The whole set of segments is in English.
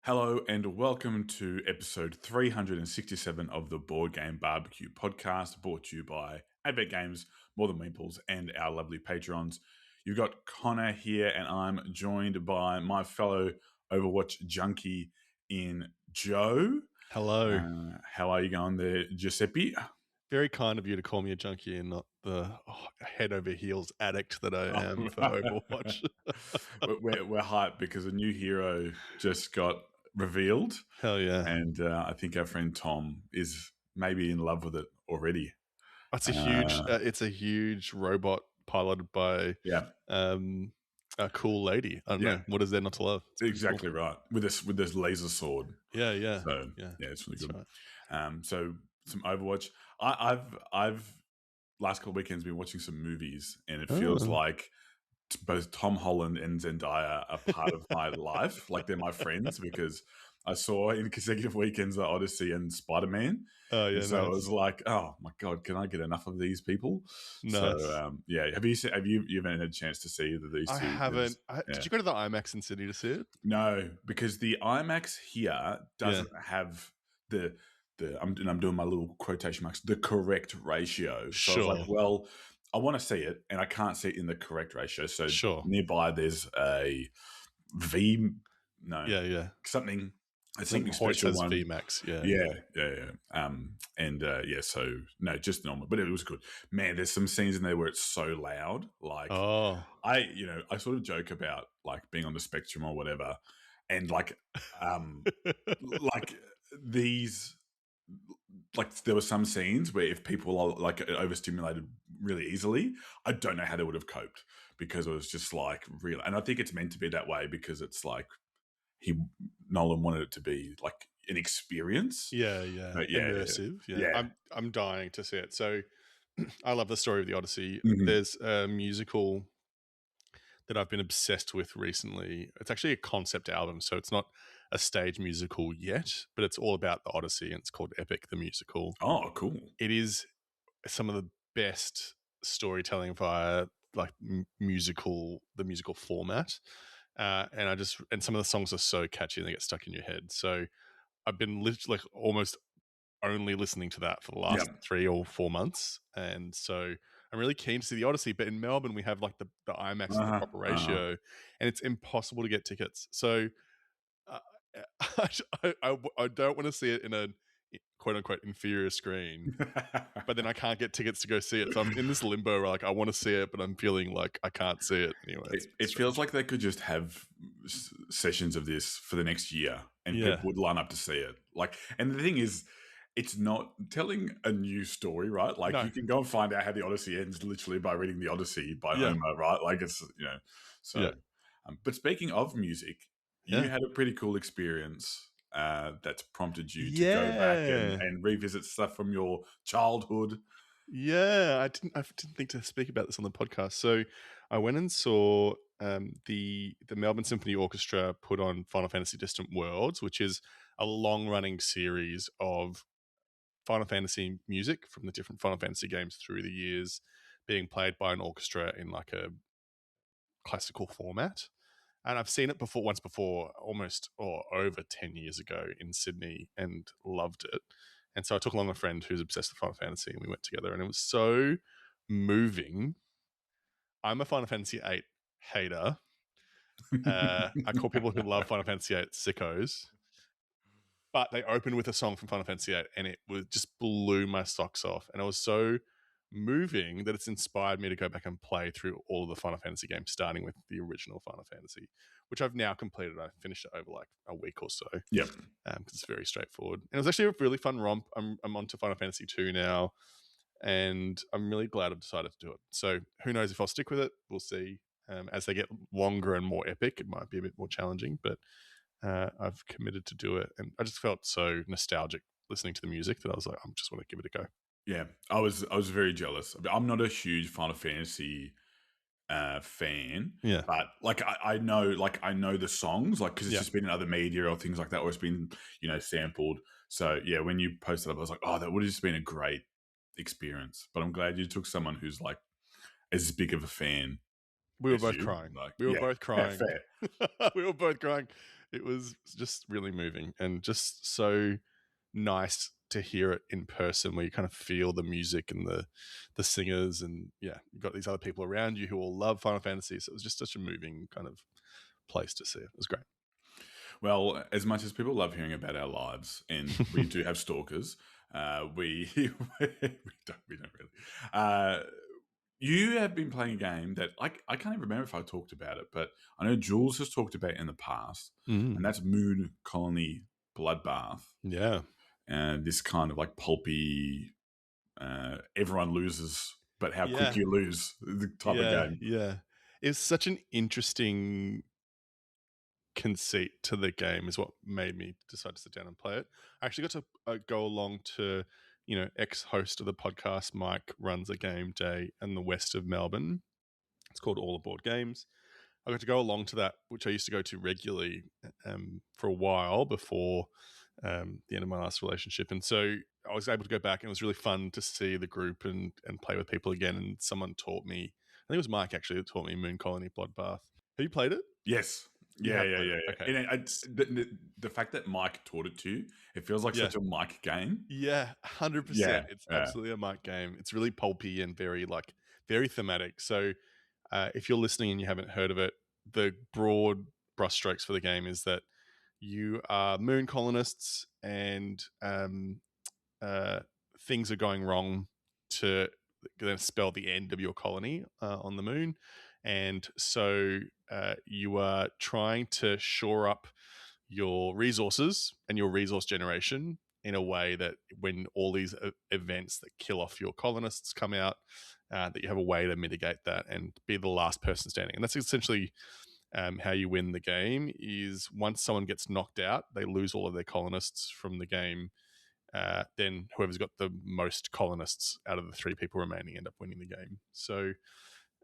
Hello and welcome to episode 367 of the Board Game BBQ Podcast, brought to you by Advent Games, More Than Meeples, and our lovely patrons. You've got Conor here, and I'm joined by my fellow Overwatch junkie in Joe. Hello. How are you going there, Giuseppe? Very kind of you to call me a junkie and not the head over heels addict that I am for Overwatch. we're hyped because a new hero just got revealed. Hell yeah. And I think our friend Tom is maybe in love with it already. It's a huge robot piloted by a cool lady. I don't know. What is there not to love? It's exactly cool. Right. With this laser sword. Yeah. So it's really good. Right. So some Overwatch. I've last couple of weekends been watching some movies, and it feels like both Tom Holland and Zendaya are part of my life. Like they're my friends, because I saw in consecutive weekends the Odyssey and Spider-Man. Oh yeah. So I was like, oh my God, can I get enough of these people? Nice. So have you haven't had a chance to see either of these two? I haven't. Did you go to the IMAX in Sydney to see it? No, because the IMAX here doesn't have the I'm doing my little quotation marks, the correct ratio. So I was like, well, I want to see it, and I can't see it in the correct ratio. So nearby there's a something. I think special one. VMAX, So no, just normal, but it was good. Man, there's some scenes in there where it's so loud. Like, I sort of joke about like being on the spectrum or whatever, and like these. Like there were some scenes where if people are like overstimulated really easily, I don't know how they would have coped, because it was just like real. And I think it's meant to be that way because it's like Nolan wanted it to be like an experience. Immersive. I'm dying to see it. So I love the story of the Odyssey. Mm-hmm. There's a musical that I've been obsessed with recently. It's actually a concept album, so it's not a stage musical yet, but it's all about the Odyssey, and it's called Epic the Musical. Oh, cool. It is some of the best storytelling via like the musical format. And some of the songs are so catchy and they get stuck in your head. So I've been like almost only listening to that for the last 3 or 4 months. And so I'm really keen to see the Odyssey, but in Melbourne we have like the IMAX and the proper ratio, and it's impossible to get tickets. So I don't want to see it in a quote unquote inferior screen, but then I can't get tickets to go see it. So I'm in this limbo where like I want to see it, but I'm feeling like I can't see it anyway. It feels like they could just have sessions of this for the next year, and people would line up to see it. Like, and the thing is, it's not telling a new story, right? Like you can go and find out how the Odyssey ends literally by reading the Odyssey by Homer, right? Like it's but speaking of music, you had a pretty cool experience that's prompted you to go back and revisit stuff from your childhood. Yeah, I didn't think to speak about this on the podcast. So I went and saw the Melbourne Symphony Orchestra put on Final Fantasy Distant Worlds, which is a long-running series of Final Fantasy music from the different Final Fantasy games through the years, being played by an orchestra in like a classical format. And I've seen it once before, almost or over 10 years ago in Sydney, and loved it. And so I took along a friend who's obsessed with Final Fantasy, and we went together, and it was so moving. I'm a Final Fantasy VIII hater. I call people who love Final Fantasy VIII sickos. But they opened with a song from Final Fantasy VIII, and it just blew my socks off. And it was so moving that it's inspired me to go back and play through all of the Final Fantasy games, starting with the original Final Fantasy, which I've now completed. I finished it over like a week or so. Yep. Because it's very straightforward. And it was actually a really fun romp. I'm on to Final Fantasy 2 now, and I'm really glad I've decided to do it. So who knows if I'll stick with it? We'll see. As they get longer and more epic, it might be a bit more challenging, but I've committed to do it. And I just felt so nostalgic listening to the music that I was like, I just want to give it a go. Yeah, I was very jealous. I'm not a huge Final Fantasy fan, but like I know the songs, like because it's just been in other media or things like that, or it's been sampled. So yeah, when you posted up, I was like, oh, that would have just been a great experience. But I'm glad you took someone who's like as big of a fan We were both crying. We were both crying. Fair. We were both crying. It was just really moving and just so nice to hear it in person, where you kind of feel the music and the singers, and you've got these other people around you who all love Final Fantasy. So it was just such a moving kind of place to see it. It was great. Well, as much as people love hearing about our lives, and we do have stalkers, we don't really. You have been playing a game that I can't even remember if I talked about it, but I know Jules has talked about it in the past, and that's Moon Colony Bloodbath. Yeah. And this kind of like pulpy, everyone loses, but how quick you lose the type of game. Yeah. It's such an interesting conceit to the game is what made me decide to sit down and play it. I actually got to go along to, ex-host of the podcast, Mike, runs a game day in the west of Melbourne. It's called All Aboard Games. I got to go along to that, which I used to go to regularly for a while before the end of my last relationship. And so I was able to go back, and it was really fun to see the group and play with people again. And someone taught me, I think it was Mike actually that taught me Moon Colony Bloodbath. Have you played it? Yes. Yeah. Okay. And the fact that Mike taught it to you, it feels like such a Mike game. Yeah, 100%. It's absolutely a Mike game. It's really pulpy and very thematic. So if you're listening and you haven't heard of it, the broad brushstrokes for the game is that you are moon colonists, and things are going wrong to then spell the end of your colony on the moon. And so you are trying to shore up your resources and your resource generation in a way that when all these events that kill off your colonists come out, that you have a way to mitigate that and be the last person standing. And that's essentially how you win the game. Is once someone gets knocked out, they lose all of their colonists from the game. Then whoever's got the most colonists out of the three people remaining end up winning the game. So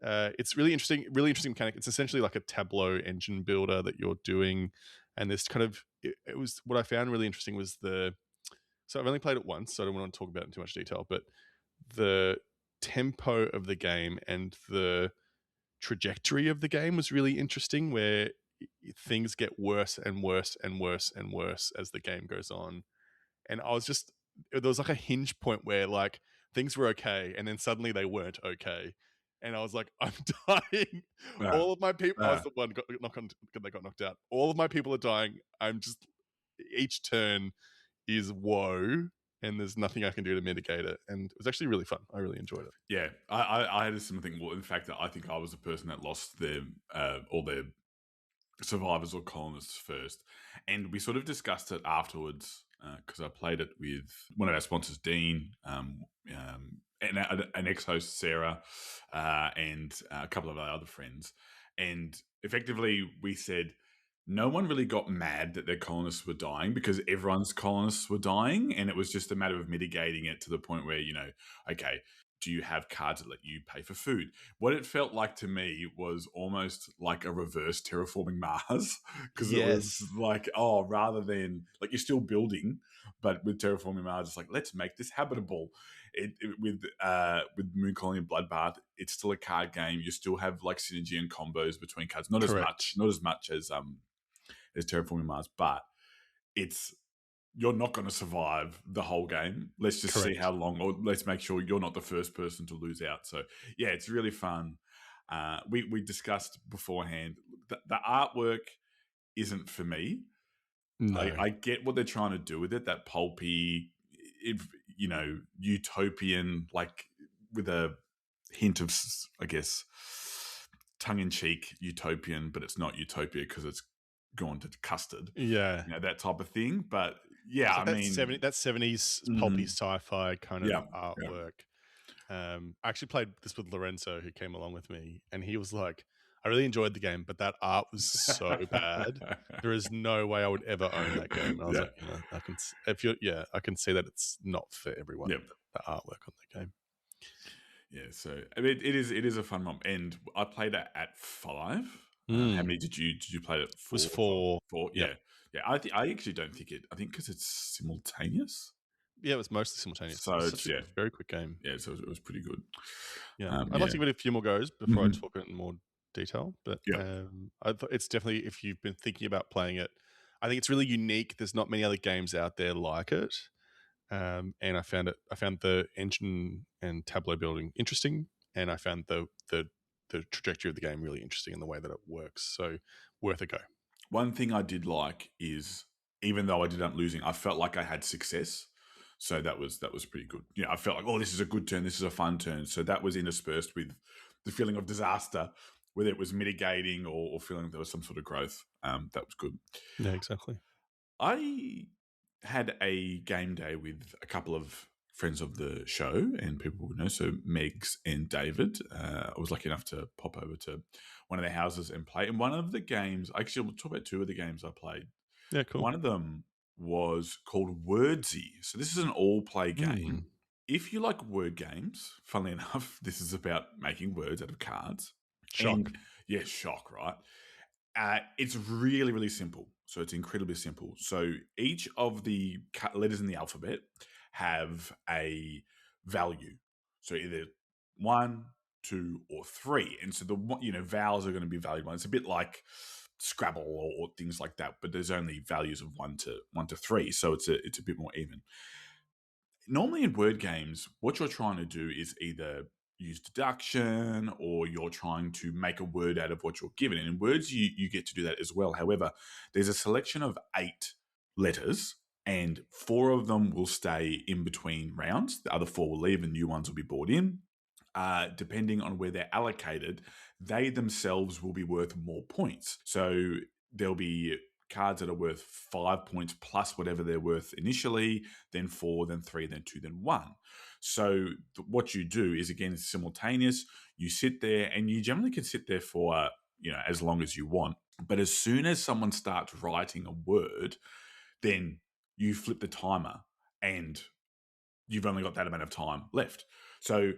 it's really interesting mechanic. It's essentially like a Tableau engine builder that you're doing. And this kind of, it was, what I found really interesting was so I've only played it once, so I don't want to talk about it in too much detail, but the tempo of the game and the trajectory of the game was really interesting, where things get worse and worse and worse and worse as the game goes on. And I was just, there was like a hinge point where like things were okay, and then suddenly they weren't okay. And I was like, I'm dying. All of my people, I was the one that got knocked out. All of my people are dying. I'm just, each turn is woe, and there's nothing I can do to mitigate it. And it was actually really fun. I really enjoyed it. Yeah, I had a similar thing. Well, in fact, I think I was the person that lost all their survivors or colonists first. And we sort of discussed it afterwards because I played it with one of our sponsors, Dean, and an ex-host, Sarah, and a couple of our other friends. And effectively we said, no one really got mad that their colonists were dying because everyone's colonists were dying. And it was just a matter of mitigating it to the point where, okay, do you have cards that let you pay for food? What it felt like to me was almost like a reverse terraforming Mars, because it was like, rather than like you're still building, but with terraforming Mars, it's like, let's make this habitable. With Moon Colony and Bloodbath, it's still a card game. You still have like synergy and combos between cards, not as much as Terraforming Mars, but you're not going to survive the whole game. Let's just see how long, or let's make sure you're not the first person to lose out. So yeah, it's really fun. We discussed beforehand the artwork isn't for me. No. I get what they're trying to do with it, that pulpy, utopian, like with a hint of, I guess, tongue-in-cheek utopian, but it's not utopia because it's gone to custard. Yeah. That type of thing. But yeah, so that 70s pulpy sci-fi kind of artwork. Yeah. I actually played this with Lorenzo, who came along with me, and he was like, I really enjoyed the game, but that art was so bad. There is no way I would ever own that game. And I was like, I can see that it's not for everyone. Yep. The artwork on that game. Yeah, so I mean, it is a fun one, and I played it at 5. How many did you play it? 4? It was 4. 4. Yeah. I actually don't think it. I think because it's simultaneous. Yeah, it was mostly simultaneous. So it's a very quick game. Yeah, so it was pretty good. Yeah, I'd like to give it a few more goes before I talk it more detail. But Yeah. I thought it's definitely, if you've been thinking about playing it, I think it's really unique. There's not many other games out there like it. And I found the engine and tableau building interesting, and I found the trajectory of the game really interesting in the way that it works. So worth a go. One thing I did like is, even though I did end up losing, I felt like I had success. So that was pretty good. You know, I felt like, oh, this is a good turn, this is a fun turn. So that was interspersed with the feeling of disaster, whether it was mitigating or feeling there was some sort of growth. That was good. Yeah, exactly. I had a game day with a couple of friends of the show and people we know, so Megs and David. I was lucky enough to pop over to one of their houses and play. And one of the games, actually, we'll talk about two of the games I played. Yeah, cool. One of them was called Wordsy. So this is an all-play game. If you like word games, funnily enough, this is about making words out of cards. Shock. And, yeah, shock, right? It's really, really simple. So it's incredibly simple. So each of the letters in the alphabet have a value. So either 1, 2, or 3. And so the vowels are going to be valued one. It's a bit like Scrabble or things like that, but there's only values of 1 to 3. So it's a bit more even. Normally in word games, what you're trying to do is either use deduction or you're trying to make a word out of what you're given. And in words, you get to do that as well. However, there's a selection of 8 letters and 4 of them will stay in between rounds. The other 4 will leave and new ones will be brought in. Depending on where they're allocated, they themselves will be worth more points. So there'll be cards that are worth 5 points plus whatever they're worth initially, then 4, then 3, then 2, then 1. So what you do is, again, it's simultaneous. You sit there and you generally can sit there for, as long as you want. But as soon as someone starts writing a word, then you flip the timer and you've only got that amount of time left. So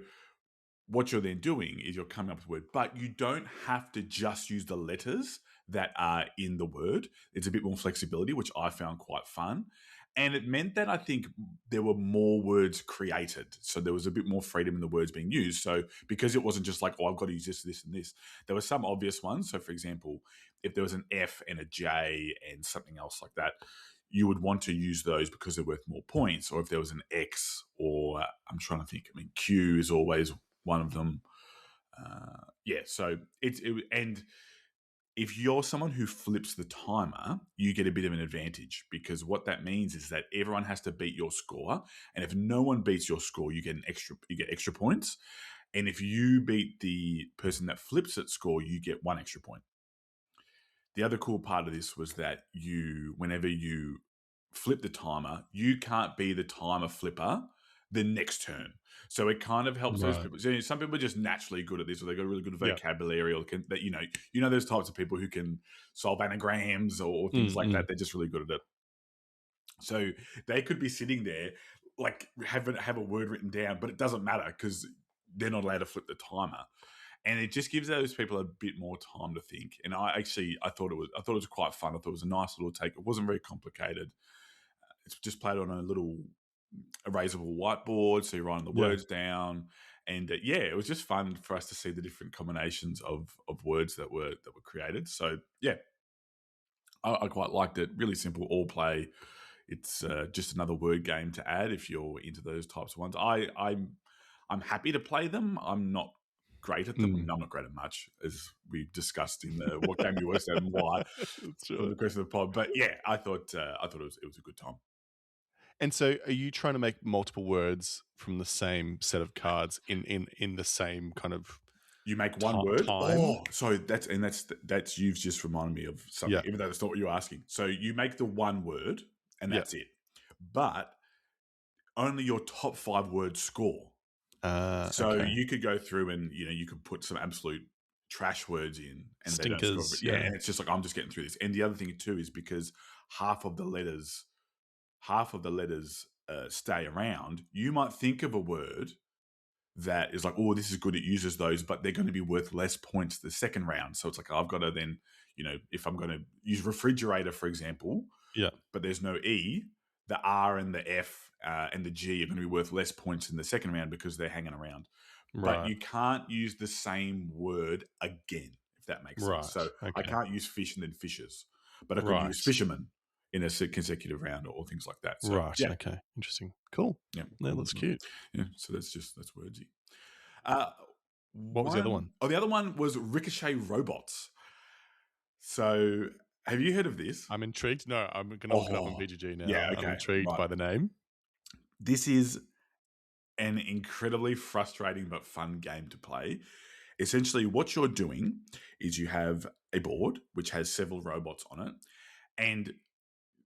what you're then doing is you're coming up with a word, but you don't have to just use the letters that are in the word. It's a bit more flexibility, which I found quite fun. And it meant that I think there were more words created. So there was a bit more freedom in the words being used. So because it wasn't just like, oh, I've got to use this, this, and this, there were some obvious ones. So for example, if there was an F and a J and something else like that, you would want to use those because they're worth more points. Or if there was an X or I'm trying to think, Q is always one of them. So and if you're someone who flips the timer, you get a bit of an advantage because what that means is that everyone has to beat your score, and if no one beats your score, you get extra points, and if you beat the person that flips its score, you get 1 extra point. The other cool part of this was that whenever you flip the timer, you can't be the timer flipper the next turn. So it kind of helps those people. So some people are just naturally good at this, or they've got a really good vocabulary, or that those types of people who can solve anagrams or things like that. They're just really good at it. So they could be sitting there, like have a word written down, but it doesn't matter because they're not allowed to flip the timer. And it just gives those people a bit more time to think. And I thought it was quite fun. I thought it was a nice little take. It wasn't very complicated. It's just played on a little erasable whiteboard, so you're writing the words down, and it was just fun for us to see the different combinations of words that were created. So I quite liked it. Really simple, all play. It's just another word game to add if you're into those types of ones. I'm happy to play them. I'm not great at them. I'm not great at much, as we discussed in the what game you worst at and why from the question of the pod. But I thought it was a good time. And so, are you trying to make multiple words from the same set of cards in the same kind of? You make one word. Time? Oh, sorry. That's you've just reminded me of something. Even though that's not what you're asking. So you make the one word, and that's it. But only your top 5 words score. You could go through and you could put some absolute trash words in, and stinkers. They don't score. And it's just like I'm just getting through this. And the other thing too is because half of the letters stay around, you might think of a word that is like, oh, this is good, it uses those, but they're going to be worth less points the second round. So it's like, I've got to then, if I'm going to use refrigerator, for example, but there's no E, the R and the F and the G are going to be worth less points in the second round because they're hanging around. Right. But you can't use the same word again, if that makes Right. sense. So I Okay. can't use fish and then fishes, but I could Right. use fishermen in a consecutive round or things like that. So, Right. yeah. Okay. Interesting. Cool. Yeah. Yeah, that's cute. Yeah. So that's wordsy. What was the other one? Oh, the other one was Ricochet Robots. So have you heard of this? I'm intrigued. No, I'm going to look it up on BGG now. Yeah, okay, I'm intrigued right. by the name. This is an incredibly frustrating but fun game to play. Essentially, what you're doing is you have a board which has several robots on it, and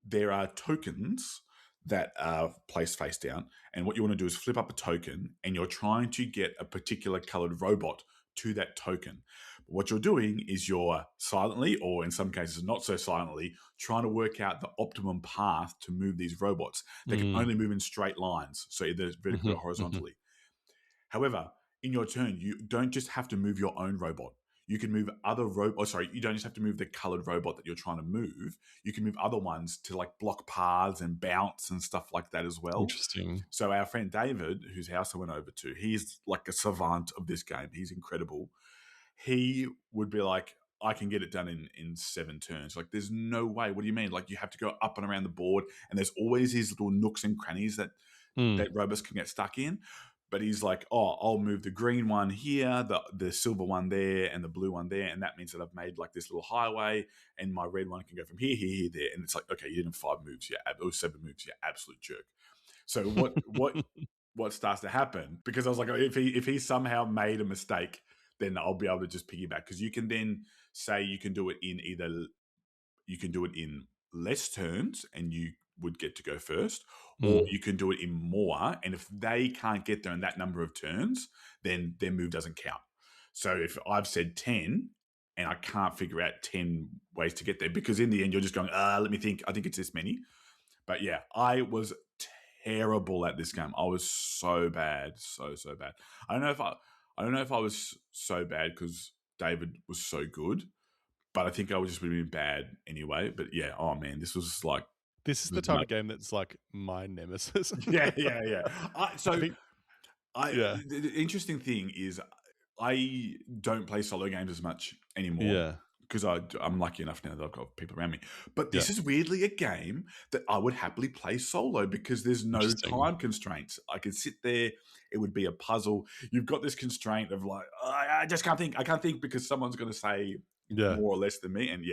there are tokens that are placed face down. And what you want to do is flip up a token, and you're trying to get a particular colored robot to that token. But what you're doing is you're silently, or in some cases not so silently, trying to work out the optimum path to move these robots. They can only move in straight lines, so either vertically or horizontally. However, in your turn, you don't just have to move your own robot. You can move other robots. Sorry, you don't just have to move the colored robot that you're trying to move. You can move other ones to like block paths and bounce and stuff like that as well. Interesting. So our friend David, whose house I went over to, he's like a savant of this game. He's incredible. He would be like, I can get it done in 7 turns. Like, there's no way. What do you mean? Like, you have to go up and around the board, and there's always these little nooks and crannies that robots can get stuck in. But he's like, oh, I'll move the green one here, the silver one there, and the blue one there, and that means that I've made like this little highway, and my red one can go from here, here, here, there. And it's like, okay, you did in 5 moves, or 7 moves, you absolute jerk. So what starts to happen? Because I was like, if he somehow made a mistake, then I'll be able to just piggyback. Because you can then say you can do it in less turns, and you would get to go first, or you can do it in more, and if they can't get there in that number of turns, then their move doesn't count. So if I've said 10 and I can't figure out 10 ways to get there, because in the end you're just going, let me think, I think it's this many. But yeah, I was terrible at this game. I was so bad, so bad. I don't know if I was so bad because David was so good, but I think I was just really bad anyway. But yeah, oh man, this was like, this is the type of game that's like my nemesis. yeah. The interesting thing is I don't play solo games as much anymore. Yeah. Because I'm lucky enough now that I've got people around me. But this is weirdly a game that I would happily play solo because there's no time constraints. I could sit there. It would be a puzzle. You've got this constraint of like, I just can't think. I can't think because someone's going to say more or less than me. And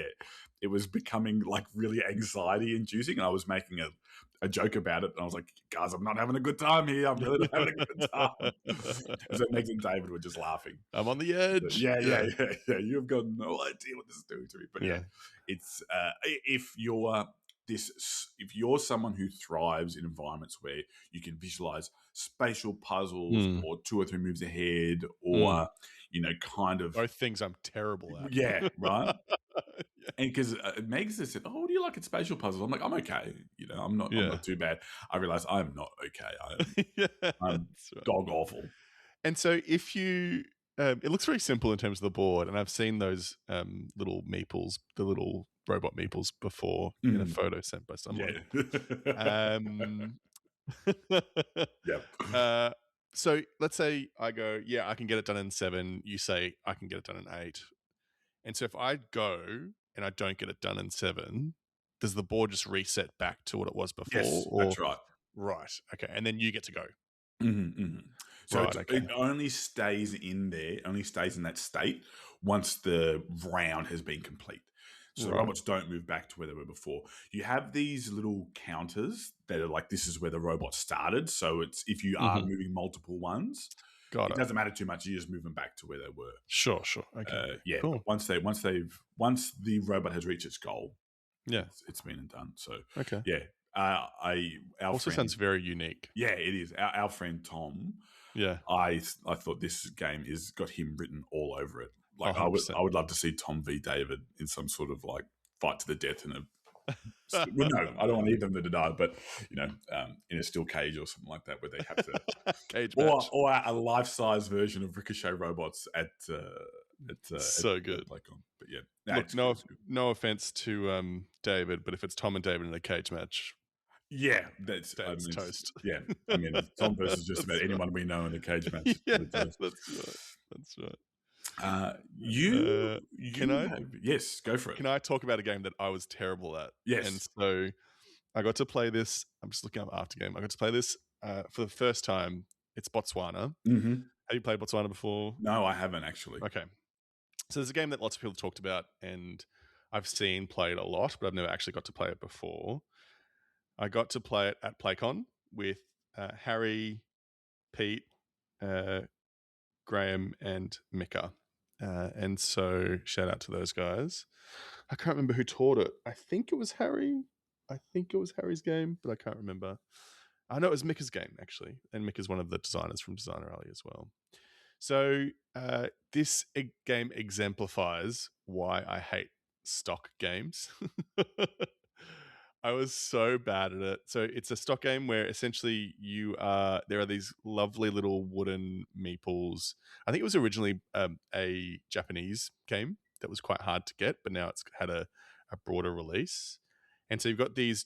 it was becoming like really anxiety inducing. And I was making a joke about it. And I was like, guys, I'm not having a good time here. I'm really not having a good time. So Meg and David were just laughing. I'm on the edge. Yeah. You've got no idea what this is doing to me. But it's if you're someone who thrives in environments where you can visualize spatial puzzles or 2 or 3 moves ahead, or kind of both things I'm terrible at. Yeah, right. And because Meg said, "Oh, what do you like at spatial puzzles?" I'm like, "I'm okay. I'm not too bad." I realize I'm not okay. I'm dog awful. And so, if you, it looks very simple in terms of the board, and I've seen those little meeples, the little robot meeples before in a photo sent by someone. Yeah. So let's say I go, I can get it done in 7. You say I can get it done in 8. And so if I go and I don't get it done in 7, does the board just reset back to what it was before? Yes, that's right. Right. Okay. And then you get to go. So it only stays in there, only stays in that state once the round has been complete. So robots don't move back to where they were before. You have these little counters that are like, this is where the robot started. So it's if you are moving multiple ones, it doesn't matter too much. You just move them back to where they were. Sure. Okay. Cool. Once the robot has reached its goal, it's been and done. So our friend sounds very unique. Yeah, it is. Our friend Tom. Yeah, I thought this game is got him written all over it. Like 100%. I would love to see Tom v David in some sort of like fight to the death in a. Well, no, I don't want either of them to die, but in a steel cage or something like that, where they have to cage match, or a life-size version of Ricochet robots at so good. But look, no offense to David, but if it's Tom and David in a cage match, that's toast. Yeah, Tom versus just about anyone we know in a cage match. That's right. You Can I have, yes, go for it. can I talk about a game that I was terrible at? Yes. And so I got to play this. I'm just looking up after game. I got to play this for the first time. It's Botswana. Mm-hmm. Have you played Botswana before? No, I haven't actually. Okay. So there's a game that lots of people talked about and I've seen played a lot, but I've never actually got to play it before. I got to play it at PlayCon with Harry, Pete, Graham, and Mika. And so shout out to those guys. I can't remember who taught it. I think it was Harry. I think it was Harry's game, but I can't remember. I know it was Mika's game, actually. And Mika's one of the designers from Designer Alley as well. So this game exemplifies why I hate stock games. I was so bad at it. So it's a stock game where essentially there are these lovely little wooden meeples. I think it was originally a Japanese game that was quite hard to get, but now it's had a broader release. And so you've got these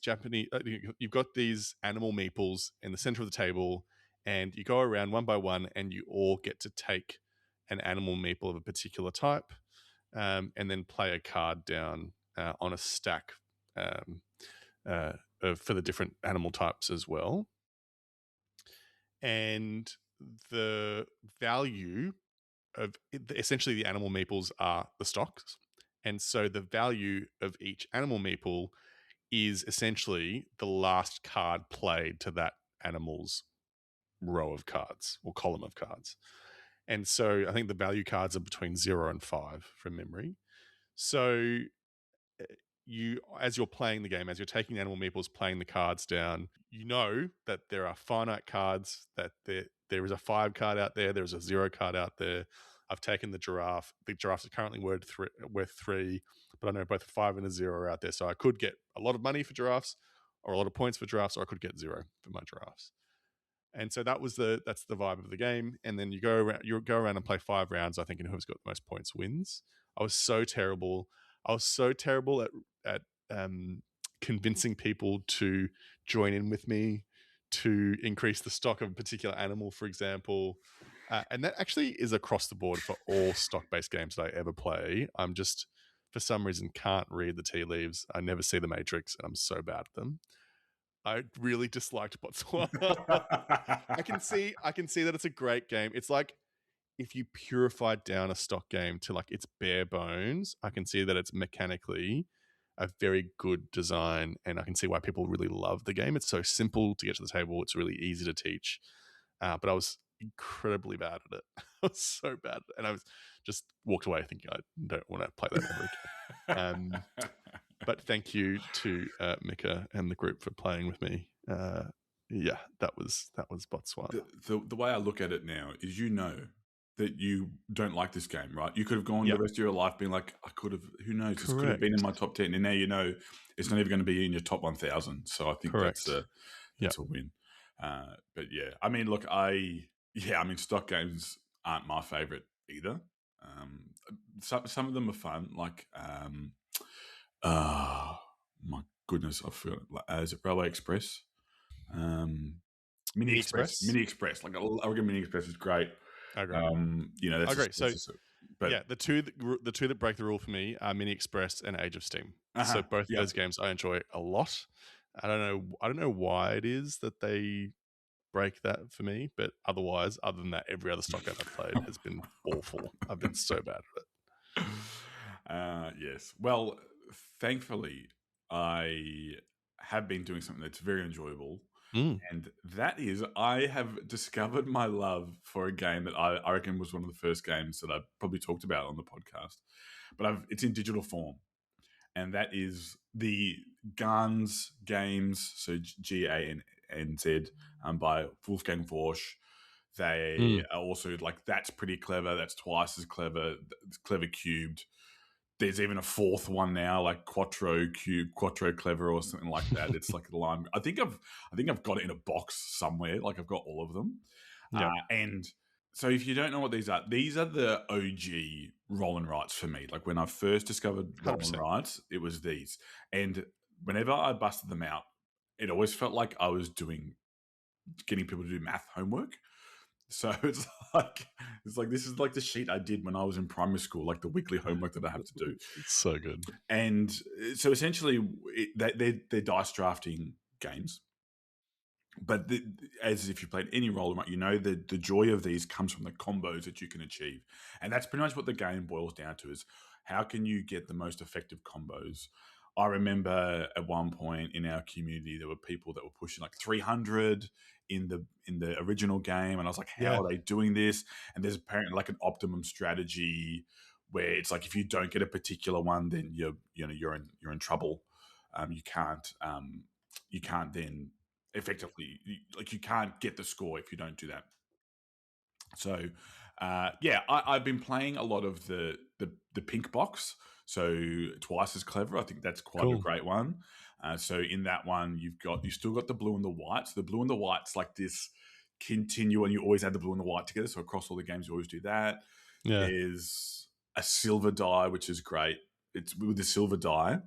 animal meeples in the center of the table, and you go around one by one, and you all get to take an animal meeple of a particular type, and then play a card down on a stack for the different animal types as well. And the value of essentially the animal meeples are the stocks. And so the value of each animal meeple is essentially the last card played to that animal's row of cards or column of cards. And so I think the value cards are between 0 and 5 from memory. So as you're playing the game, as you're taking the animal meeples, playing the cards down, you know that there are finite cards, that there is a 5 card out there is a 0 card out there. I've taken the giraffe. The giraffes are currently worth 3, but I know both a 5 and a 0 are out there. So I could get a lot of money for giraffes or a lot of points for giraffes, or I could get 0 for my giraffes. And so that's the vibe of the game. And then you go around and play 5 rounds, I think, and whoever's got the most points wins. I was so terrible at convincing people to join in with me to increase the stock of a particular animal, for example. And that actually is across the board for all stock-based games that I ever play. I'm just, for some reason, can't read the tea leaves. I never see the Matrix, and I'm so bad at them. I really disliked Botswana. I can see that it's a great game. It's like if you purified down a stock game to like its bare bones, I can see that it's mechanically a very good design, and I can see why people really love the game. It's so simple to get to the table. It's really easy to teach. But I was incredibly bad at it. I was so bad. And I was just walked away thinking I don't want to play that ever again. But thank you to Mika and the group for playing with me. Yeah, that was Botswana. The way I look at it now is, that you don't like this game, right? You could have gone the rest of your life being like, I could have, who knows? Correct. This could have been in my top 10. And now it's not even going to be in your top 1,000. So I think that's a win. But yeah, I mean, look, stock games aren't my favorite either. Some of them are fun, like, my goodness, I feel is it Railway Express? Mini Express. Like, I reckon Mini Express is great. I agree. That's I agree. The two that break the rule for me are Mini Express and Age of Steam. So both of those games I enjoy a lot. I don't know why it is that they break that for me, but other than that, every other stock game I've played has been awful. I've been so bad at it. Yes. Well, thankfully, I have been doing something that's very enjoyable. And that is, I have discovered my love for a game that I reckon was one of the first games that I probably talked about on the podcast, but it's in digital form, and that is the Ganz games, so GANZ, by Wolfgang Warsch. They are also like, that's pretty clever. That's twice as clever. It's clever cubed. There's even a fourth one now, like Quattro Clever or something like that. It's like a line. I think I've got it in a box somewhere. Like, I've got all of them. And so if you don't know what these are the OG roll and writes for me. Like, when I first discovered roll and writes, it was these. And whenever I busted them out, it always felt like I was getting people to do math homework. So it's like this is like the sheet I did when I was in primary school, like the weekly homework that I have to do. It's so good. And so essentially, they're dice drafting games. But as if you played any role, right, you know the joy of these comes from the combos that you can achieve, and that's pretty much what the game boils down to: is how can you get the most effective combos. I remember at one point in our community there were people that were pushing like 300 in the original game, and I was like, how are they doing this? And there's apparently like an optimum strategy where it's like if you don't get a particular one, then you're in trouble. You can't then effectively you can't get the score if you don't do that. So I've been playing a lot of the pink box, so twice as clever. I think that's quite a great one. So in that one you still got the blue and the white. So the blue and the white's like this continue, and you always add the blue and the white together, so across all the games you always do that. There's a silver die, which is great. It's with the silver die,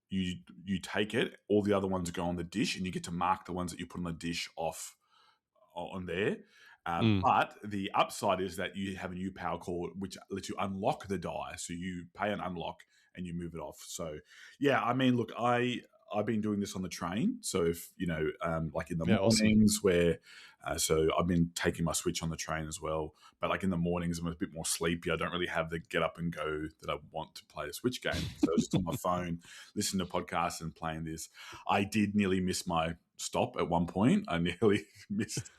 you take it, all the other ones go on the dish, and you get to mark the ones that you put on the dish off on there. But the upside is that you have a new power call which lets you unlock the die. So you pay an unlock and you move it off. So I mean, look, I've been doing this on the train. So if like in the mornings where so I've been taking my Switch on the train as well. But like in the mornings, I'm a bit more sleepy. I don't really have the get up and go that I want to play a Switch game. So just on my phone, listening to podcasts and playing this. I did nearly miss my stop at one point. I nearly missed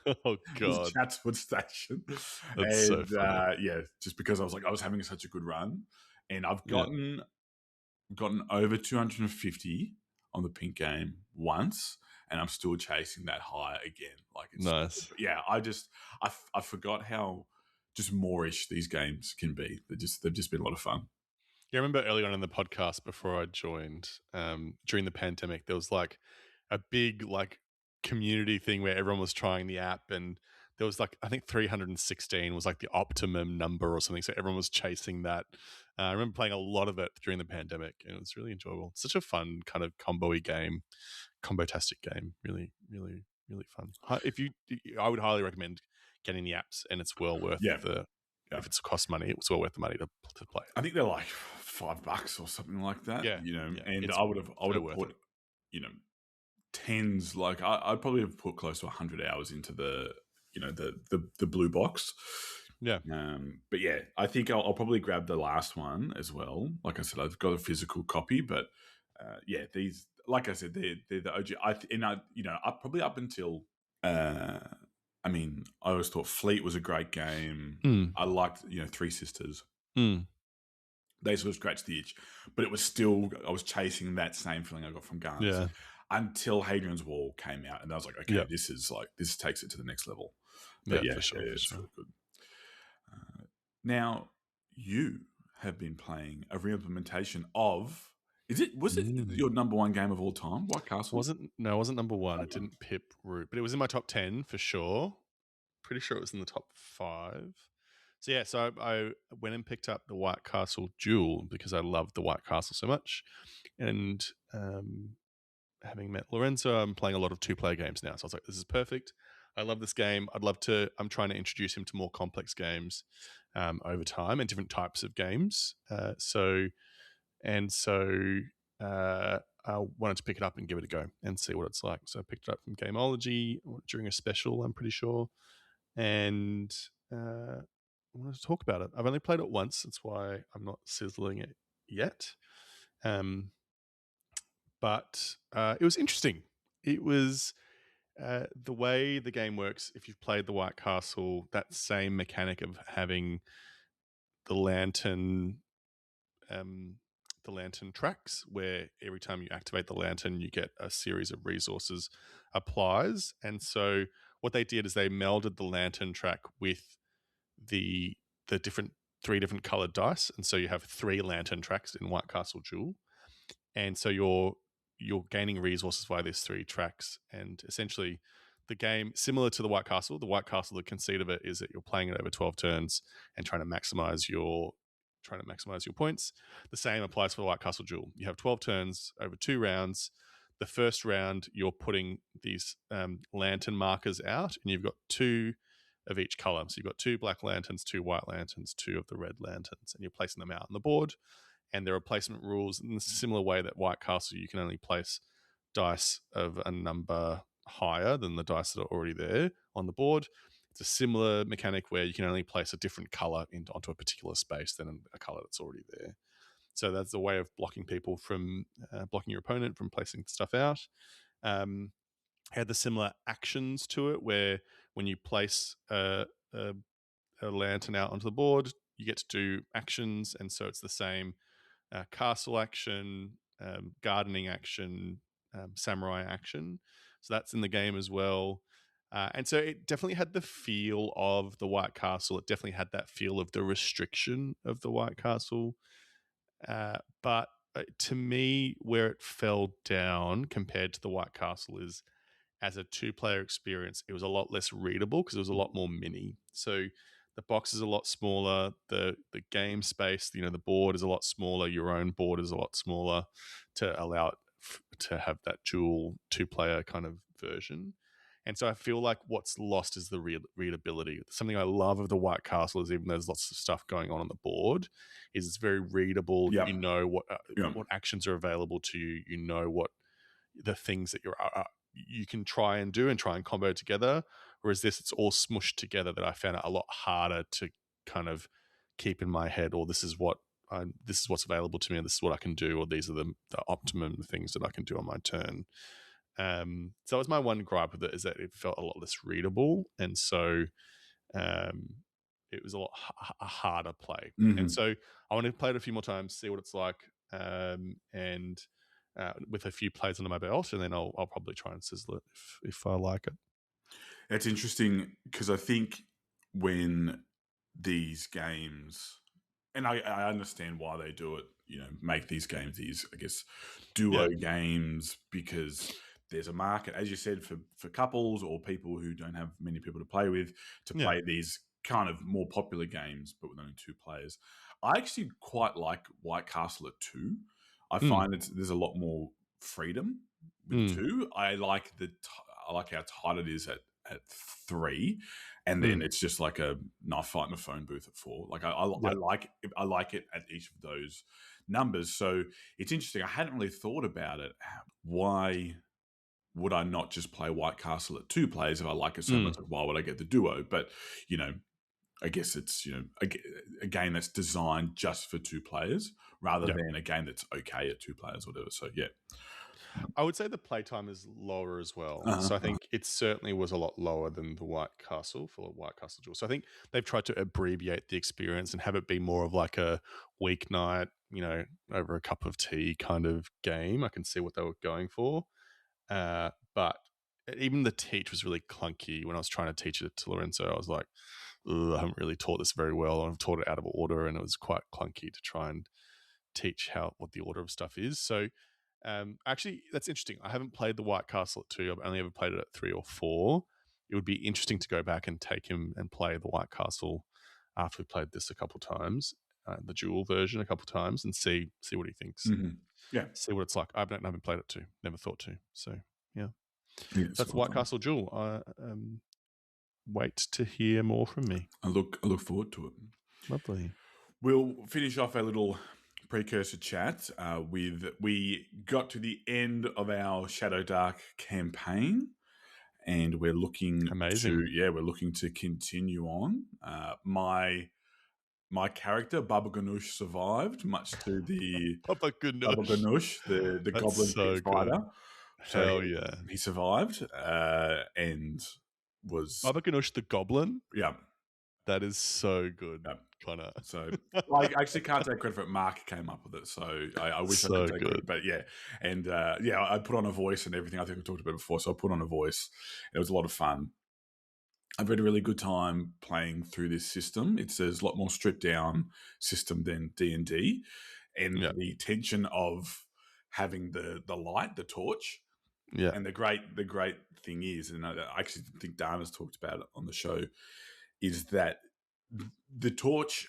Chatswood Station. That's so funny. Just because I was having such a good run, and I've gotten over 250 on the pink game once, and I'm still chasing that high again. Like it's nice. I forgot how just moreish these games can be. They've just been a lot of fun. Yeah, I remember early on in the podcast before I joined, during the pandemic, there was like a big like community thing where everyone was trying the app, and there was like I think 316 was like the optimum number or something. So everyone was chasing that. I remember playing a lot of it during the pandemic, and it was really enjoyable. It's such a fun kind of combo-y game, combo-tastic game. Really, really, really fun. I would highly recommend getting the apps, and it's well worth if it's cost money, it's well worth the money to play. I think they're like $5 or something like that. And I would have put tens. Like I'd probably have put close to 100 hours into the blue box. But I think I'll probably grab the last one as well. Like I said, I've got a physical copy, but these, like I said, they're the OG. Probably up until I mean, I always thought Fleet was a great game. I liked Three Sisters. They sort of scratched the itch, but it was still, I was chasing that same feeling I got from Ganz until Hadrian's Wall came out, and I was like, okay, this takes it to the next level. But for sure, it's really good. Now, you have been playing a re-implementation of. Was it your number one game of all time, White Castle? It wasn't number one. It didn't pip root, but it was in my top 10 for sure. Pretty sure it was in the top 5. So I went and picked up the White Castle Duel because I loved the White Castle so much. And having met Lorenzo, I'm playing a lot of 2-player games now. So I was like, this is perfect. I love this game. I'm trying to introduce him to more complex games over time and different types of games. I wanted to pick it up and give it a go and see what it's like. So I picked it up from Gameology during a special, I'm pretty sure. And I wanted to talk about it. I've only played it once. That's why I'm not sizzling it yet. But it was interesting. It was the way the game works. If you've played the White Castle, that same mechanic of having the lantern tracks, where every time you activate the lantern, you get a series of resources applies. And so what they did is they melded the lantern track with the 3 different colored dice, and so you have 3 lantern tracks in White Castle Duel, and so you're gaining resources via these 3 tracks. And essentially the game, similar to the White Castle, the conceit of it is that you're playing it over 12 turns and trying to maximize your points. The same applies for the White Castle Duel. You have 12 turns over 2 rounds. The first round, you're putting these lantern markers out, and you've got 2 of each color. So you've got 2 black lanterns, 2 white lanterns, 2 of the red lanterns, and you're placing them out on the board. And there are placement rules in a similar way that White Castle, you can only place dice of a number higher than the dice that are already there on the board. It's a similar mechanic where you can only place a different color onto a particular space than a color that's already there. So that's a way of blocking people from blocking your opponent from placing stuff out. Had the similar actions to it, where when you place a lantern out onto the board, you get to do actions, and so it's the same castle action, gardening action, samurai action. So that's in the game as well. And so it definitely had the feel of the White Castle. It definitely had that feel of the restriction of the White Castle. But to me, where it fell down compared to the White Castle is, as a 2-player experience, it was a lot less readable because it was a lot more mini. So the box is a lot smaller. The game space, the board is a lot smaller. Your own board is a lot smaller to allow it to have that dual 2-player kind of version. And so I feel like what's lost is the readability. Something I love of the White Castle is, even though there's lots of stuff going on the board, is it's very readable. Yep. You know what actions are available to you. You know what the things that you can try and do and try and combo together. Whereas this, it's all smushed together, that I found it a lot harder to kind of keep in my head, or this is what's available to me, and this is what I can do, or these are the optimum things that I can do on my turn. So that was my one gripe with it, is that it felt a lot less readable, and so it was a lot harder play. Mm-hmm. And so I want to play it a few more times, see what it's like, and with a few plays under my belt, and then I'll probably try and sizzle it if I like it. It's interesting because I think when these games, and I understand why they do it, make these games these, I guess, duo games, because there's a market, as you said, for couples or people who don't have many people to play with, to play these kind of more popular games, but with only 2 players. I actually quite like White Castle at 2. I find there's a lot more freedom with 2. I like how tight it is at 3, and then it's just like a knife fight in a phone booth at 4. Like I like it at each of those numbers. So it's interesting. I hadn't really thought about it. Why would I not just play White Castle at 2 players if I like it so much? Why would I get the duo? But I guess it's a game that's designed just for 2 players rather than a game that's okay at 2 players or whatever. So I would say the playtime is lower as well. So I think it certainly was a lot lower than the White Castle for White Castle Duel. So I think they've tried to abbreviate the experience and have it be more of like a weeknight, over a cup of tea kind of game. I can see what they were going for. But even the teach was really clunky. When I was trying to teach it to Lorenzo, I was like, I haven't really taught this very well. I've taught it out of order, and it was quite clunky to try and teach what the order of stuff is. So actually, that's interesting. I haven't played the White Castle at 2. I've only ever played it at 3 or 4. It would be interesting to go back and take him and play the White Castle after we played this a couple of times, the dual version a couple of times, and see what he thinks. Mm-hmm. Yeah, see what it's like. I haven't played it 2. Never thought to. So that's White Castle Duel. I wait to hear more from me. I look forward to it. Lovely. We'll finish off our little precursor chat we got to the end of our Shadow Dark campaign, and we're looking to continue on. My character Baba Ganoush survived, much to the Baba Ganoush, the goblin so fighter. Hell yeah, he survived and was Baba Ganoush the goblin. Yeah, that is so good. Yeah. Connor. So I actually can't take credit for it. Mark came up with it, so I wish I could take credit. But I put on a voice and everything. I think we talked about it before, so I put on a voice. It was a lot of fun. I've had a really good time playing through this system. It's a lot more stripped down system than D&D, and the tension of having the light, the torch. Yeah, and the great thing is, and I actually think Dana's talked about it on the show, is that the torch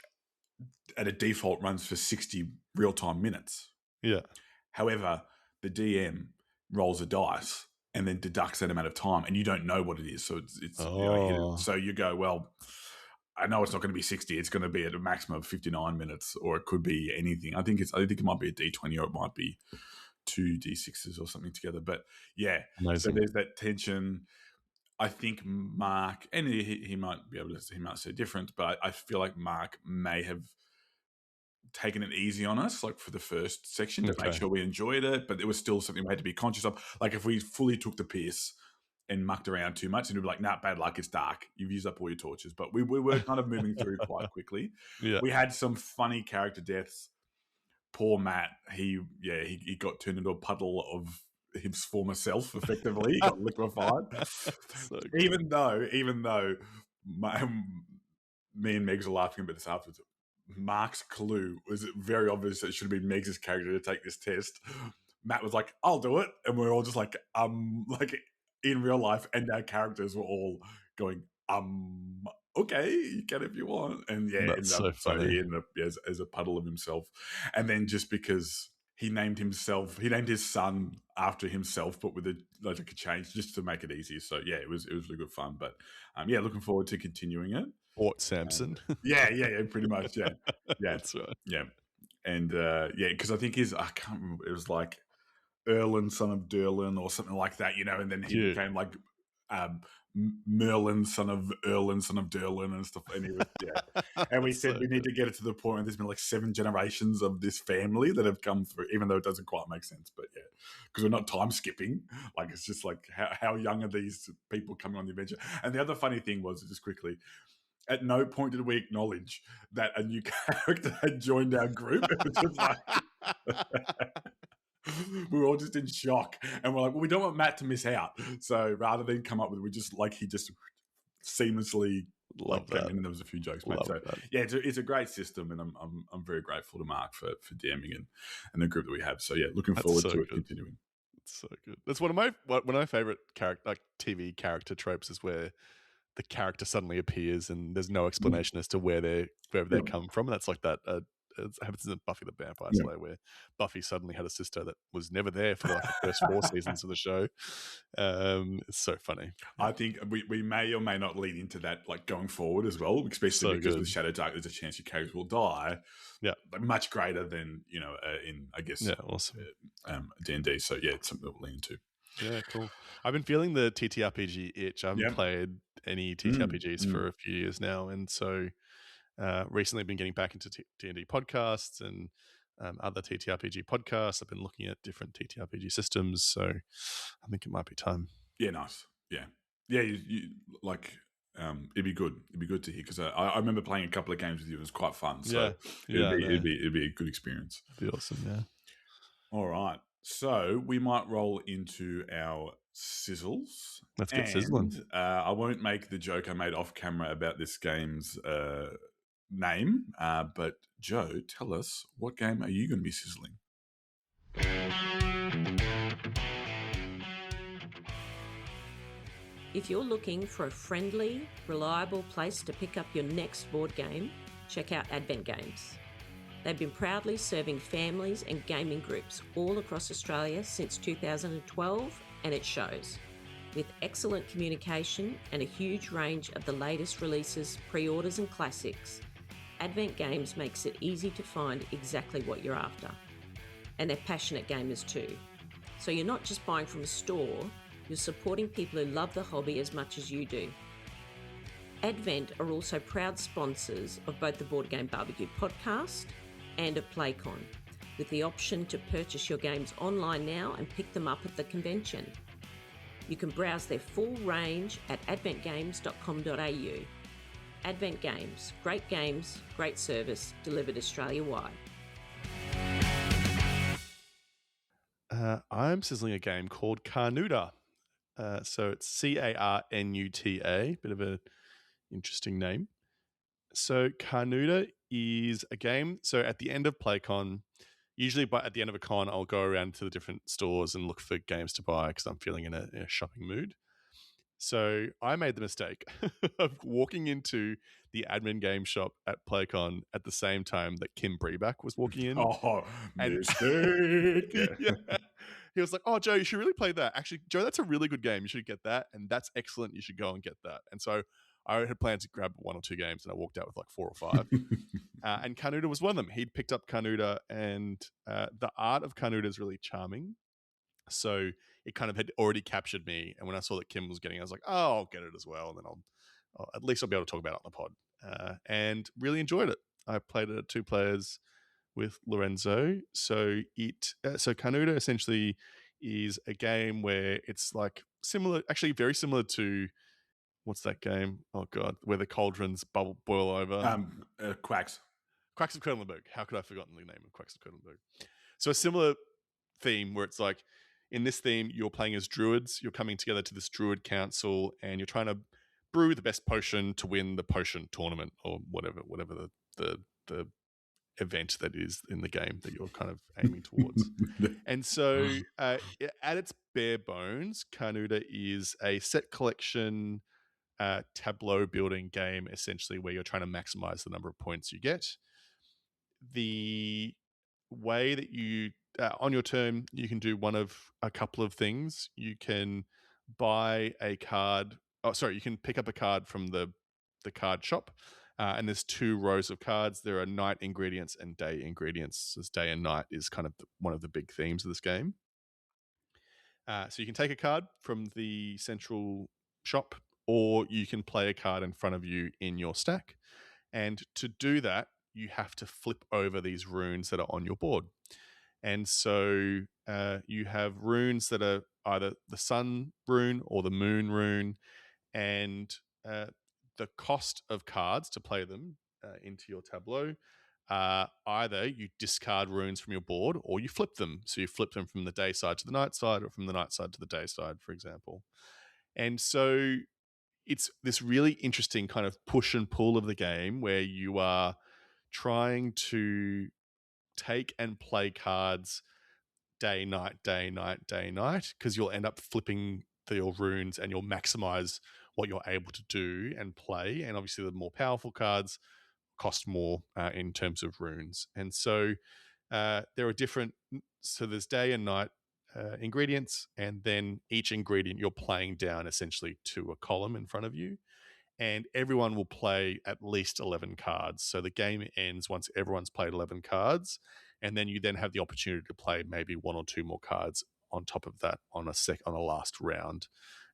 at a default runs for 60 real-time minutes. Yeah. However, the DM rolls a dice and then deducts that amount of time, and you don't know what it is. So it's so you go, well, I know it's not going to be 60. It's going to be at a maximum of 59 minutes, or it could be anything. I think it might be a D20, or it might be 2 D6s or something together. But yeah, amazing. So there's that tension. I think Mark, and he might be able to, he might say different, but I feel like Mark may have taken it easy on us, like for the first section, to make sure we enjoyed it. But it was still something we had to be conscious of. Like if we fully took the piss and mucked around too much, and we'd be like, nah, bad luck, it's dark. You've used up all your torches. But we were kind of moving through quite quickly. Yeah. We had some funny character deaths. Poor Matt, he got turned into a puddle of his former self, effectively. He got liquefied. So even though me and Megs were laughing about this afterwards, Mark's clue was very obvious that it should have been Megs' character to take this test. Matt was like, I'll do it. And we're all just like in real life, and our characters were all going, okay, you can if you want. And yeah, that's so funny. He ended up as a puddle of himself. And then just because he named his son after himself, but with a change just to make it easier. So yeah, it was really good fun. But looking forward to continuing it. Port Samson. Yeah, pretty much. Yeah. That's right. Yeah. And because I think I can't remember, it was like Erlin, son of Derlin, or something like that, and then he became like Merlin, son of Erlin, son of Derlin, and stuff. And he was, and we said we need to get it to the point where there's been like 7 generations of this family that have come through, even though it doesn't quite make sense. But yeah, because we're not time skipping. Like it's just like how young are these people coming on the adventure? And the other funny thing was, just quickly, at no point did we acknowledge that a new character had joined our group. It was just like we were all just in shock, and we're like, well, we don't want Matt to miss out. So rather than come up with, he just seamlessly love that. And there was a few jokes made. So yeah, it's a great system, and I'm very grateful to Mark for DMing and the group that we have. So yeah, looking forward to it continuing. It's so good. That's one of my favorite TV character tropes, is where the character suddenly appears and there's no explanation as to wherever they come from. And that's like that. It happens in Buffy the Vampire Slayer, where Buffy suddenly had a sister that was never there for the first 4 seasons of the show. It's so funny. I think we may or may not lead into that going forward as well, especially because with Shadow Dark, there's a chance your characters will die. Yeah, but much greater than in awesome D&D. So yeah, it's something that we'll lean into. Yeah, cool. I've been feeling the TTRPG itch. I haven't played any TTRPGs for a few years now, and so recently I've been getting back into D&D podcasts and other TTRPG podcasts. I've been looking at different TTRPG systems, so I think it might be time. Yeah, nice. Yeah. You it'd be good. It'd be good to hear, because I remember playing a couple of games with you. It was quite fun. So it'd be a good experience. It'd be awesome. Yeah. All right. So we might roll into our sizzles. Let's get sizzling. I won't make the joke I made off camera about this game's name, but Joe, tell us, what game are you going to be sizzling? If you're looking for a friendly, reliable place to pick up your next board game, check out Advent Games. They've been proudly serving families and gaming groups all across Australia since 2012, and it shows. With excellent communication and a huge range of the latest releases, pre-orders and classics, Advent Games makes it easy to find exactly what you're after. And they're passionate gamers too. So you're not just buying from a store, you're supporting people who love the hobby as much as you do. Advent are also proud sponsors of both the Board Game BBQ Podcast and of PlayCon, with the option to purchase your games online now and pick them up at the convention. You can browse their full range at adventgames.com.au. Advent Games, great service, delivered Australia-wide. I'm sizzling a game called Carnuta. So it's Carnuta, bit of an interesting name. So Carnuta is a game. So at the end of PlayCon, usually at the end of a con, I'll go around to the different stores and look for games to buy because I'm feeling in a shopping mood. So I made the mistake of walking into the admin game shop at PlayCon at the same time that Kim Breback was walking in. Oh, mistake! Yeah. he was like, "Oh, Joe, you should really play that. Actually, Joe, that's a really good game. You should get that, and that's excellent. You should go and get that." And so I had planned to grab 1 or 2 games, and I walked out with like 4 or 5. And Carnuta was one of them. He'd picked up Carnuta, and the art of Carnuta is really charming. So it kind of had already captured me. And when I saw that Kim was getting it, I was like, "Oh, I'll get it as well." And then I'll at least I'll be able to talk about it on the pod. And really enjoyed it. I played it at 2 players with Lorenzo. So Carnuta essentially is a game where it's like similar, actually very similar to, what's that game? Oh God, where the cauldrons boil over. Quacks. Quacks of Quedlinburg. How could I have forgotten the name of Quacks of Quedlinburg? So a similar theme where it's like, in this theme, you're playing as druids. You're coming together to this druid council, and you're trying to brew the best potion to win the potion tournament, or whatever the event that is in the game that you're kind of aiming towards. And so at its bare bones, Carnuta is a set collection tableau building game, essentially, where you're trying to maximize the number of points you get. The way that you on your turn, you can do one of a couple of things. You can buy a card. You can pick up a card from the card shop, and there's 2 rows of cards. There are night ingredients and day ingredients. As day and night is kind of one of the big themes of this game. So you can take a card from the central shop, or you can play a card in front of you in your stack. And to do that, you have to flip over these runes that are on your board. And so you have runes that are either the sun rune or the moon rune, and the cost of cards to play them into your tableau, either you discard runes from your board or you flip them. So you flip them from the day side to the night side, or from the night side to the day side, for example. And so it's this really interesting kind of push and pull of the game where you are trying to take and play cards day, night, day, night, day, night, because you'll end up flipping your runes and you'll maximize what you're able to do and play. And obviously the more powerful cards cost more in terms of runes. And so there are different, so there's day and night ingredients, and then each ingredient you're playing down essentially to a column in front of you. And everyone will play at least 11 cards. So the game ends once everyone's played 11 cards, and then you then have the opportunity to play maybe 1 or 2 more cards on top of that on a last round.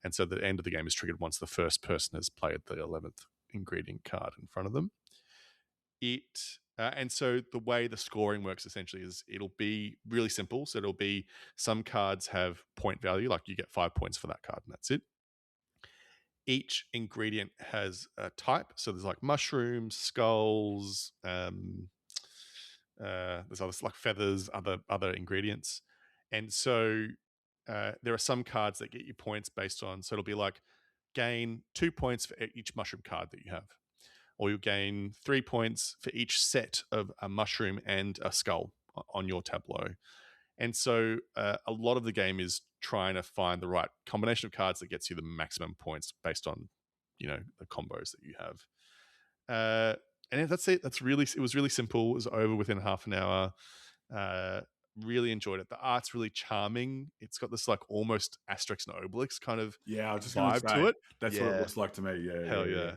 And so the end of the game is triggered once the first person has played the 11th ingredient card in front of them. And so the way the scoring works essentially is it'll be really simple. So it'll be, some cards have point value, like you get 5 points for that card, and that's it. Each ingredient has a type. So there's like mushrooms, skulls, there's others like feathers, other ingredients. And so there are some cards that get you points based on, so it'll be like gain 2 points for each mushroom card that you have, or you'll gain 3 points for each set of a mushroom and a skull on your tableau. And so a lot of the game is trying to find the right combination of cards that gets you the maximum points based on, the combos that you have. And that's it. It was really simple. It was over within half an hour. Really enjoyed it. The art's really charming. It's got this like almost Asterix and Obelix kind of I was just vibe to it. That's what it looks like to me. Yeah, hell yeah.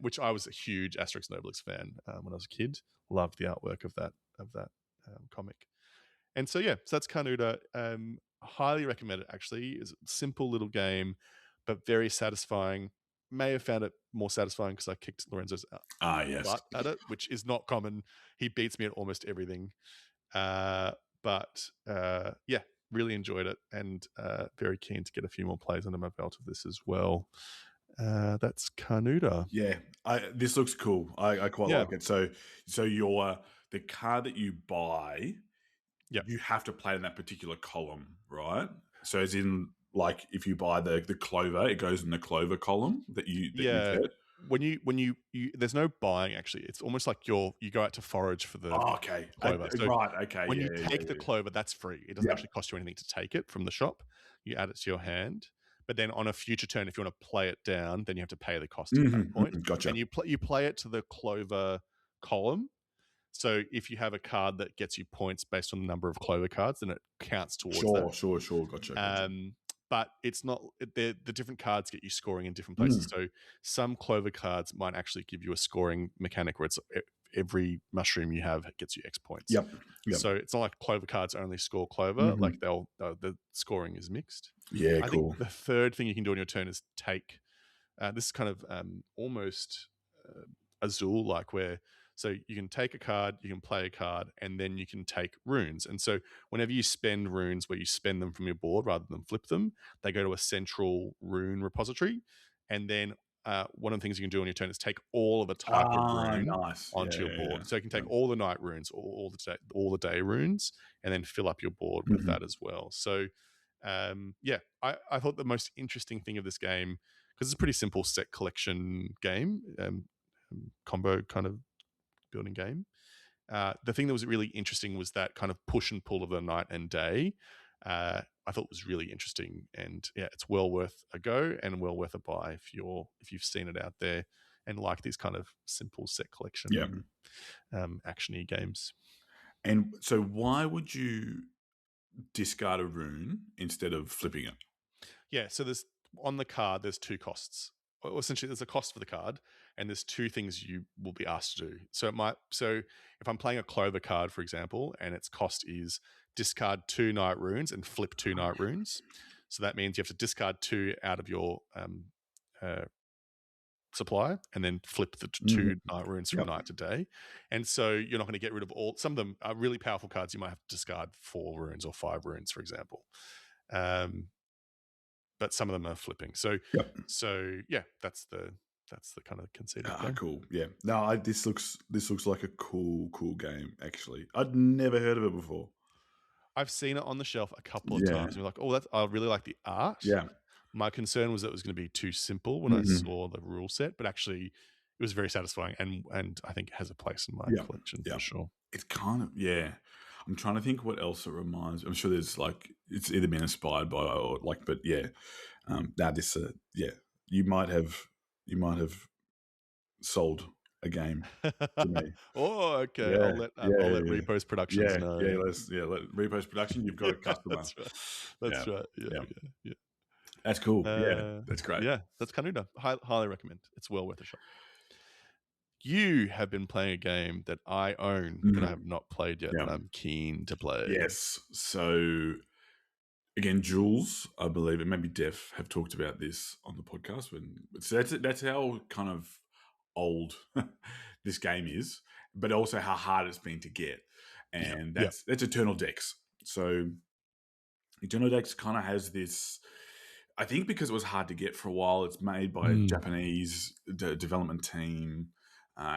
Which I was a huge Asterix and Obelix fan when I was a kid. Loved the artwork of that comic. And so that's Carnuta. Highly recommend it. Actually, it's a simple little game, but very satisfying. May have found it more satisfying because I kicked Lorenzo's butt at it, which is not common. He beats me at almost everything. But really enjoyed it, and very keen to get a few more plays under my belt of this as well. That's Carnuta. Yeah, this looks cool. I quite like it. So the card that you buy, you have to play in that particular column, right? So as in, like, if you buy the clover, it goes in the clover column that you get. When you there's no buying, actually. It's almost like you go out to forage for the clover. So right, okay. When you take the clover, that's free. It doesn't actually cost you anything to take it from the shop. You add it to your hand. But then on a future turn, if you want to play it down, then you have to pay the cost at that point. Gotcha. And you play it to the clover column. So if you have a card that gets you points based on the number of clover cards, then it counts towards that. Sure. Gotcha. But it's not, the different cards get you scoring in different places. So some clover cards might actually give you a scoring mechanic where it's every mushroom you have gets you X points. Yep. So it's not like clover cards only score clover. Like the scoring is mixed. Yeah, I think the third thing you can do on your turn is take, this is kind of almost Azul, like where, so you can take a card, you can play a card, and then you can take runes. And so whenever you spend runes where you spend them from your board rather than flip them, they go to a central rune repository. And then one of the things you can do on your turn is take all of a type of rune onto your board. So you can take all the night runes, all the day runes, and then fill up your board with that as well. So I thought the most interesting thing of this game, because it's a pretty simple set collection game, combo kind of building game. The thing that was really interesting was that kind of push and pull of the night and day. I thought was really interesting, and it's well worth a go and well worth a buy if you've seen it out there and like these kind of simple set collection action-y games. And so why would you discard a rune instead of flipping it? Yeah, so there's on the card there's two costs. Well, essentially there's a cost for the card, and there's two things you will be asked to do. So if I'm playing a clover card, for example, and its cost is discard 2 night runes and flip 2 night runes. So that means you have to discard 2 out of your supply and then flip the 2 night runes from night to day. And so you're not going to get rid of all. Some of them are really powerful cards. You might have to discard 4 runes or 5 runes, for example. But some of them are flipping. So that's the kind of conceit. Cool. Yeah. No, this looks like a cool game. Actually, I'd never heard of it before. I've seen it on the shelf a couple of times. And we're like, I really like the art. Yeah. My concern was that it was going to be too simple when I saw the rule set, but actually it was very satisfying, and I think it has a place in my collection for sure. It's kind of I'm trying to think what else it reminds. I'm sure there's it's either been inspired by or but yeah. You might have sold a game to me. Oh, okay. Yeah, I'll let Repost Productions know. Let Repost Production. You've got a customer. That's right. Yeah. That's cool. That's great. Yeah, that's Carnuta. Highly recommend. It's well worth a shot. You have been playing a game that I own that I have not played yet, but I'm keen to play. Yes. So again, Jules, I believe, and maybe Def have talked about this on the podcast. So that's how kind of old this game is, but also how hard it's been to get. And that's Eternal Decks. So Eternal Decks kind of has this, I think because it was hard to get for a while, it's made by a Japanese development team.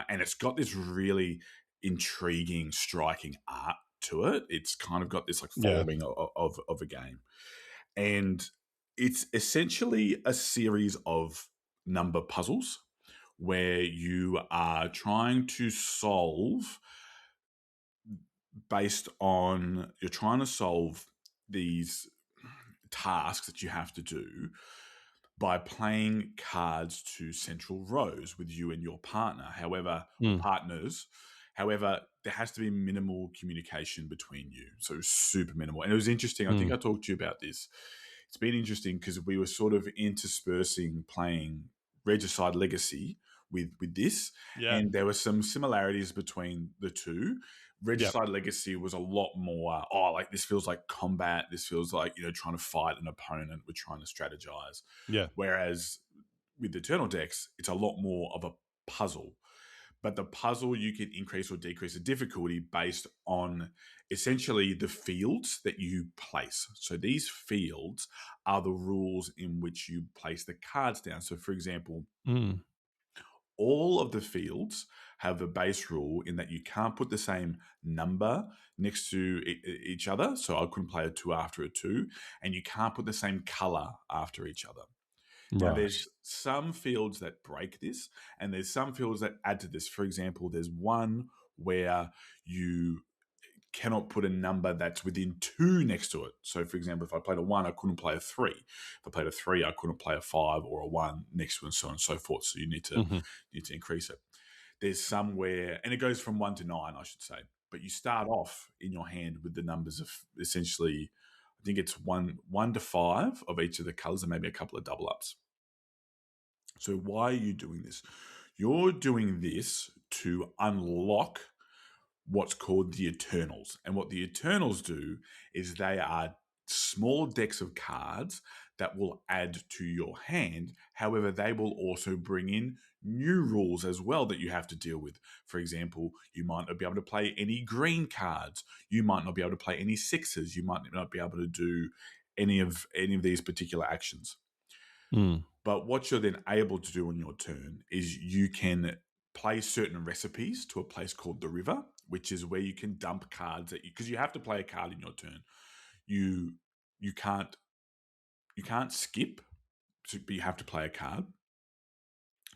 And it's got this really intriguing, striking art to it. It's kind of got this following of a game. And it's essentially a series of number puzzles where you are trying to solve you're trying to solve these tasks that you have to do by playing cards to central rows with you and your partner. However, there has to be minimal communication between you. So super minimal. And it was interesting. I think I talked to you about this. It's been interesting because we were sort of interspersing playing Regicide Legacy with this. Yeah. And there were some similarities between the two. Regicide Legacy was a lot more, this feels like combat. This feels like, trying to fight an opponent. We're trying to strategize. Yeah. Whereas with Eternal Decks, it's a lot more of a puzzle. But the puzzle, you can increase or decrease the difficulty based on essentially the fields that you place. So these fields are the rules in which you place the cards down. So, for example, all of the fields have a base rule in that you can't put the same number next to each other. So I couldn't play a 2 after a 2, and you can't put the same color after each other. Right. Now, there's some fields that break this, and there's some fields that add to this. For example, there's one where you cannot put a number that's within 2 next to it. So, for example, if I played a 1, I couldn't play a 3. If I played a 3, I couldn't play a 5 or a 1 next to it, and so on and so forth. So you need to increase it. there's somewhere, and it goes from 1 to 9, I should say. But you start off in your hand with the numbers of essentially, I think it's 1 to 5 of each of the colors, and maybe a couple of double ups. So why are you doing this? You're doing this to unlock what's called the Eternals. And what the Eternals do is they are small decks of cards that will add to your hand. However, they will also bring in new rules as well that you have to deal with. For example, you might not be able to play any green cards. You might not be able to play any sixes. You might not be able to do any of these particular actions. But what you're then able to do on your turn is you can play certain recipes to a place called the river, which is where you can dump cards at you, because you have to play a card in your turn. You can't skip, but you have to play a card.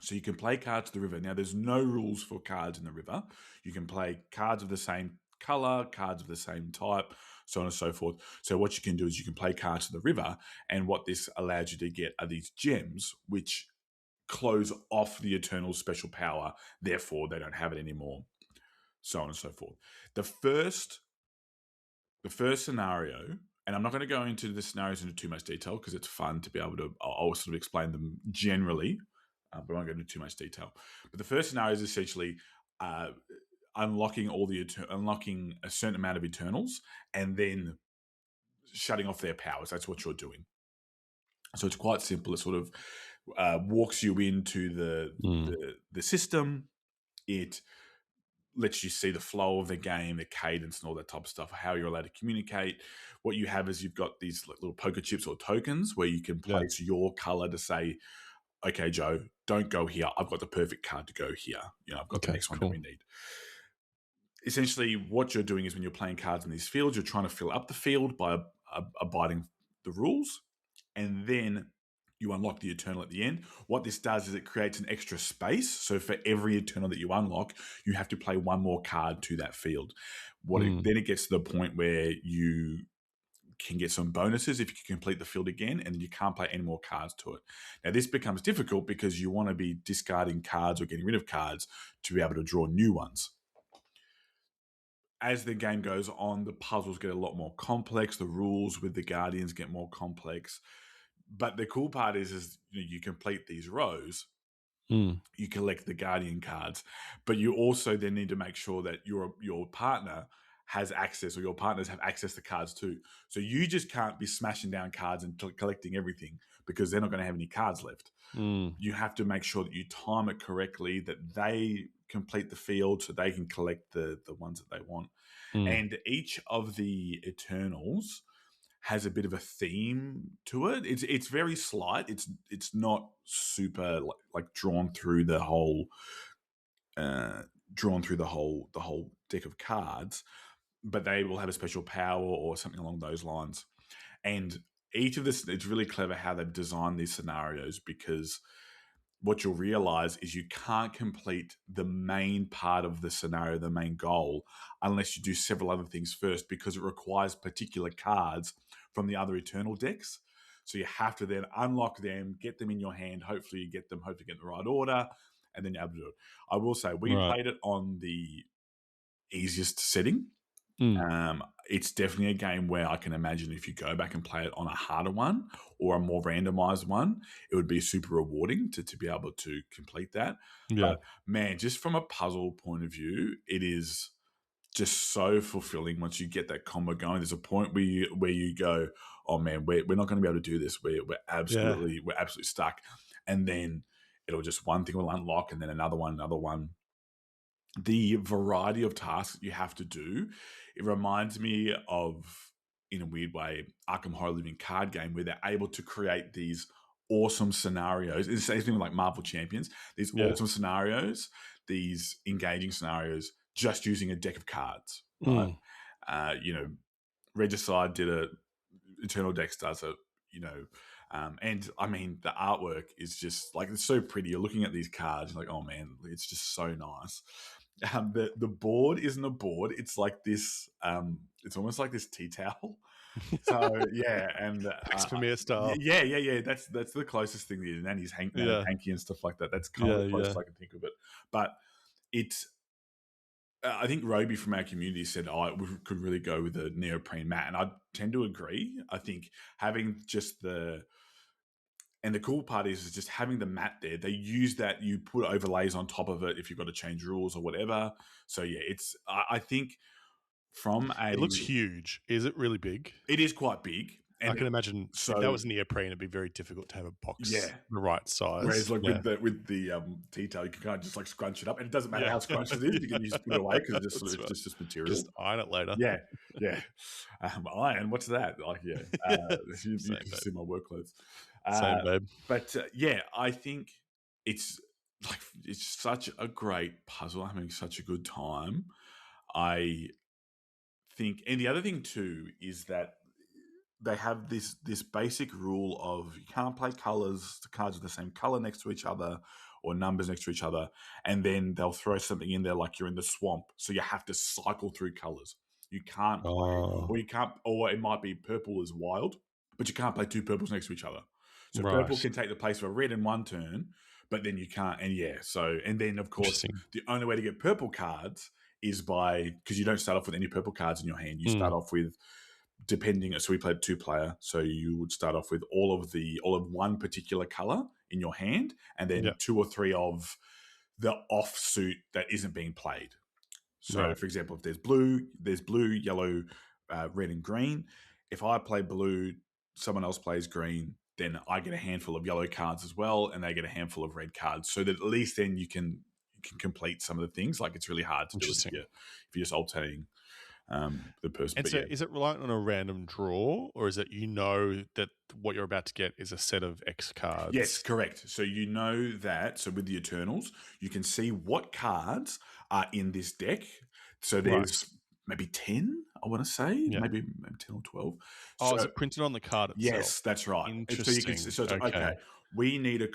So you can play cards to the river. Now, there's no rules for cards in the river. You can play cards of the same color, cards of the same type, so on and so forth. So what you can do is you can play cards to the river, and what this allows you to get are these gems, which close off the Eternal special power. Therefore, they don't have it anymore, so on and so forth. The first scenario, and I'm not going to go into the scenarios into too much detail because it's fun to be able to, I'll sort of explain them generally, but I won't go into too much detail. But the first scenario is essentially unlocking unlocking a certain amount of Eternals and then shutting off their powers. That's what you're doing. So it's quite simple. It sort of walks you into the system. It lets you see the flow of the game, the cadence and all that type of stuff, how you're allowed to communicate. What you have is you've got these little poker chips or tokens where you can place your color to say, okay, Joe, don't go here. I've got the perfect card to go here. I've got the next one that we need. Essentially, what you're doing is when you're playing cards in these fields, you're trying to fill up the field by abiding the rules, and then you unlock the Eternal at the end. What this does is it creates an extra space. So for every Eternal that you unlock, you have to play one more card to that field. Then it gets to the point where you can get some bonuses if you can complete the field again, and then you can't play any more cards to it. Now, this becomes difficult because you want to be discarding cards or getting rid of cards to be able to draw new ones. As the game goes on, the puzzles get a lot more complex. The rules with the Guardians get more complex. But the cool part is you complete these rows, you collect the Guardian cards, but you also then need to make sure that your partner has access, or your partners have access to cards too. So you just can't be smashing down cards and collecting everything because they're not going to have any cards left. You have to make sure that you time it correctly, that they complete the field so they can collect the ones that they want. And each of the Eternals has a bit of a theme to it. It's very slight. It's not super like drawn through the whole deck of cards, but they will have a special power or something along those lines. And each of this, it's really clever how they've designed these scenarios, because what you'll realize is you can't complete the main part of the scenario, the main goal, unless you do several other things first, because it requires particular cards from the other Eternal decks. So you have to then unlock them, get them in your hand. Hopefully you get them, hopefully get in the right order, and then you're able to do it. I will say we played it on the easiest setting. It's definitely a game where I can imagine if you go back and play it on a harder one or a more randomized one, it would be super rewarding to be able to complete that. But man, just from a puzzle point of view, it is just so fulfilling once you get that combo going. There's a point where you go, oh man, we're not going to be able to do this. We're absolutely stuck. And then it'll just, one thing will unlock, and then another one. The variety of tasks that you have to do, it reminds me of, in a weird way, Arkham Horror Living card game, where they're able to create these awesome scenarios. It's the same thing like Marvel Champions. These awesome scenarios, these engaging scenarios, just using a deck of cards. Right? Regicide did it. Eternal Decks does it. And I mean, the artwork is just like, it's so pretty. You're looking at these cards, you're like, oh man, it's just so nice. The board isn't a board. It's like this. It's almost like this tea towel. So yeah, and Premier style. Yeah. That's the closest thing. The nanny's hanky and stuff like that. That's kind of the closest I can think of it. But I think Roby from our community said, we could really go with a neoprene mat. And I tend to agree. I think having just and the cool part is just having the mat there. They use that. You put overlays on top of it if you've got to change rules or whatever. So yeah, I think it looks huge. Is it really big? It is quite big. And I can imagine if that was neoprene, it'd be very difficult to have a box the right size. Whereas with the T-tail, you can kind of just like scrunch it up, and it doesn't matter how scrunched it is. You can just put it away because it's just material. Just iron it later. Yeah. Iron, what's that? Like, you can see my work clothes. Same, babe. But I think it's such a great puzzle. I'm having such a good time. I think, and the other thing too is that they have this basic rule of you can't play colours, the cards are the same colour next to each other or numbers next to each other, and then they'll throw something in there like you're in the swamp, so you have to cycle through colours. You can't play, or it might be purple is wild, but you can't play two purples next to each other. So purple can take the place of a red in one turn, but then you can't, and then of course the only way to get purple cards is because you don't start off with any purple cards in your hand. You start off with, so we played 2-player, so you would start off with all of one particular color in your hand, and then 2 or 3 of the offsuit that isn't being played. So for example, if there's blue, yellow, red, and green. If I play blue, someone else plays green, then I get a handful of yellow cards as well, and they get a handful of red cards, so that at least then you can complete some of the things. Like, it's really hard to do it if you're just alternating the person. And is it reliant on a random draw, or is it that what you're about to get is a set of X cards? Yes, correct. So that. So with the Eternals, you can see what cards are in this deck. So there's maybe 10, I want to say, maybe 10 or 12. So, is it printed on the card itself? Yes, that's right. Interesting. So it's okay. We need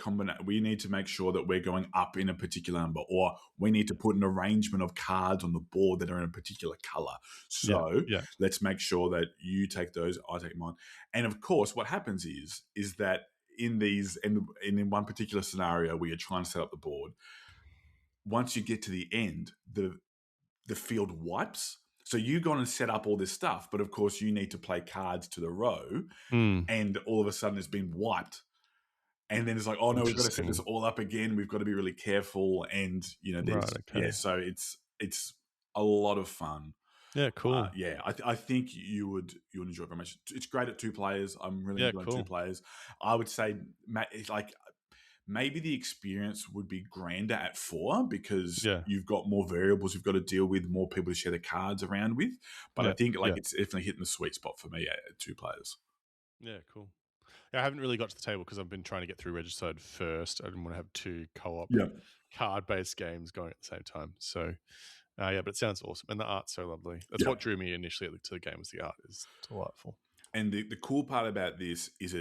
we need to make sure that we're going up in a particular number, or we need to put an arrangement of cards on the board that are in a particular color. So let's make sure that you take those, I take mine. And of course, what happens is that in one particular scenario where you're trying to set up the board, once you get to the end, the field wipes. So you go on and set up all this stuff, but of course you need to play cards to the row, and all of a sudden it's been wiped. And then it's like, oh no, we've got to set this all up again. We've got to be really careful, and so it's a lot of fun. Yeah, cool. I think you would enjoy it very much. It's great at 2 players. I'm really enjoying 2 players. I would say maybe the experience would be grander at 4 because you've got more variables you've got to deal with, more people to share the cards around with. But I think it's definitely hitting the sweet spot for me at 2 players. Yeah, cool. I haven't really got to the table because I've been trying to get through Regicide first. I didn't want to have 2 co-op card-based games going at the same time. So, but it sounds awesome. And the art's so lovely. That's what drew me initially to the game, was the art is delightful. And the cool part about this is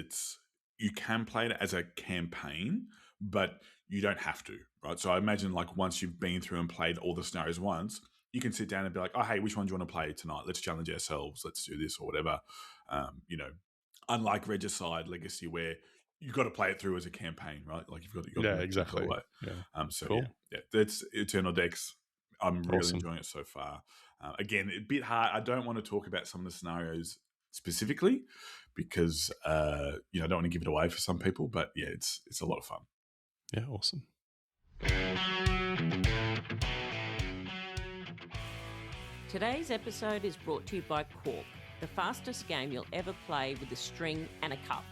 you can play it as a campaign, but you don't have to, right? So I imagine once you've been through and played all the scenarios once, you can sit down and be like, oh, hey, which one do you want to play tonight? Let's challenge ourselves. Let's do this or whatever. Unlike Regicide Legacy, where you've got to play it through as a campaign, right? Like you've got to exactly. Cool. That's Eternal Decks. I'm really enjoying it so far. Again, a bit hard. I don't want to talk about some of the scenarios specifically because I don't want to give it away for some people, but it's a lot of fun. Yeah, awesome. Today's episode is brought to you by Cork, the fastest game you'll ever play with a string and a cup.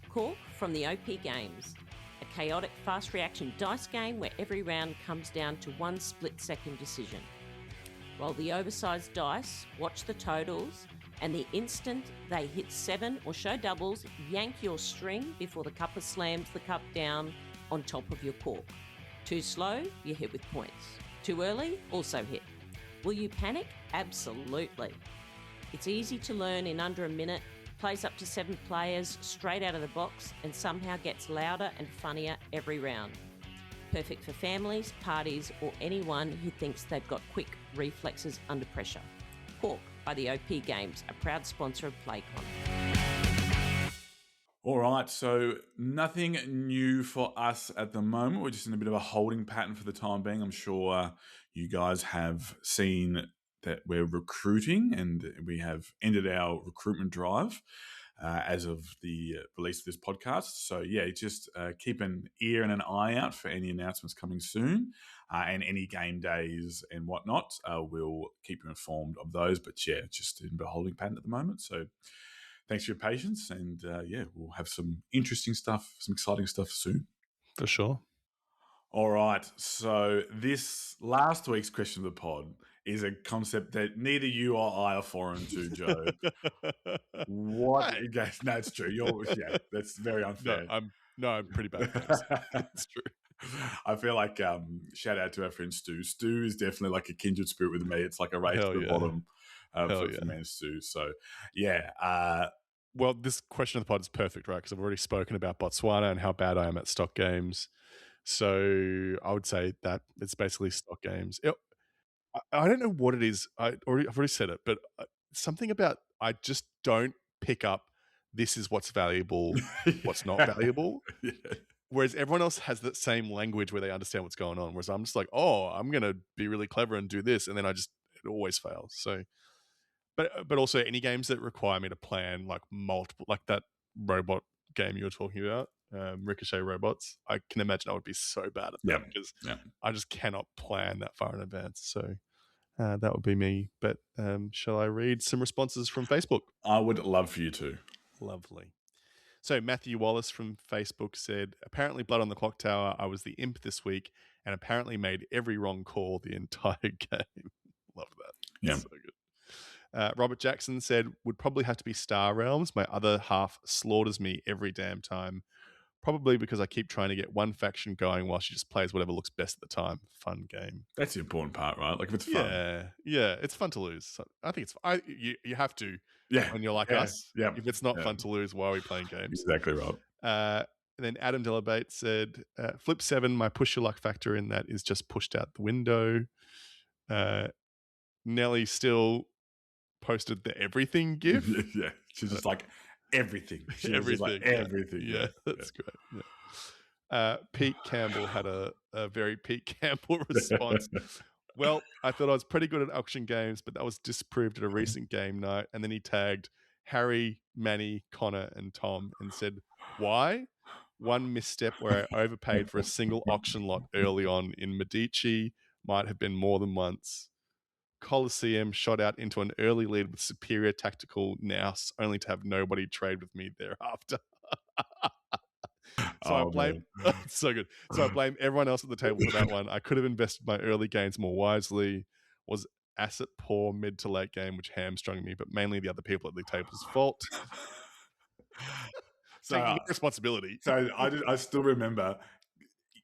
Cork from the OP Games, a chaotic fast reaction dice game where every round comes down to one split-second decision. Roll the oversized dice, watch the totals, and the instant they hit 7 or show doubles, yank your string before the cupper slams the cup down on top of your cork. Too slow, you hit with points. Too early, also hit. Will you panic? Absolutely. It's easy to learn in under a minute, plays up to 7 players straight out of the box, and somehow gets louder and funnier every round. Perfect for families, parties, or anyone who thinks they've got quick reflexes under pressure. Cork by the OP Games, a proud sponsor of PlayCon. All right, so nothing new for us at the moment. We're just in a bit of a holding pattern for the time being. I'm sure you guys have seen that we're recruiting and we have ended our recruitment drive as of the release of this podcast. So, yeah, just keep an ear and an eye out for any announcements coming soon and any game days and whatnot. We'll keep you informed of those. But, yeah, just in a holding pattern at the moment. So, thanks for your patience, and we'll have some interesting stuff, some exciting stuff soon. For sure. All right, so this last week's question of the pod is a concept that neither you or I are foreign to, Joe. What? Hey. No, it's true. That's very unfair. I'm pretty bad at games. It's true. I feel like shout out to our friend Stu. Stu is definitely like a kindred spirit with me. It's like a race to the bottom for man Stu. So, yeah. Well, this question of the pod is perfect, right? Because I've already spoken about Botswana and how bad I am at stock games. So I would say that it's basically stock games. I don't know what it is. I've already said it, but something about I just don't pick up this is what's valuable, what's not valuable. Yeah. Whereas everyone else has that same language where they understand what's going on. Whereas I'm just like, oh, I'm going to be really clever and do this. And then it always fails. So, but also any games that require me to plan like multiple, like that robot game you were talking about, Ricochet Robots, I can imagine I would be so bad at that because I just cannot plan that far in advance. So that would be me. But shall I read some responses from Facebook? I would love for you to. Lovely. So Matthew Wallace from Facebook said, apparently Blood on the Clock Tower, I was the imp this week and apparently made every wrong call the entire game. Love that. Yeah. So good. Robert Jackson said, would probably have to be Star Realms. My other half slaughters me every damn time. Probably because I keep trying to get one faction going while she just plays whatever looks best at the time. Fun game. That's the important part, right? Like if it's fun. Yeah, it's fun to lose. So I think you have to when you're like us. Yeah. If it's not fun to lose, why are we playing games? Exactly right. And then Adam Delabate said, Flip 7, my push your luck factor in that is just pushed out the window. Nelly still posted the everything gif. Yeah, she's just like everything. Everything. Everything. Yeah, that's great. Yeah. Pete Campbell had a very Pete Campbell response. Well, I thought I was pretty good at auction games, but that was disproved at a recent game night. And then he tagged Harry, Manny, Conor, and Tom and said, why? One misstep where I overpaid for a single auction lot early on in Medici might have been more than once. Coliseum shot out into an early lead with superior tactical nous, only to have nobody trade with me thereafter. So I blame so good. So I blame everyone else at the table for that one. I could have invested my early gains more wisely. Was asset poor mid to late game, which hamstrung me, but mainly the other people at the table's fault. Taking responsibility. So I still remember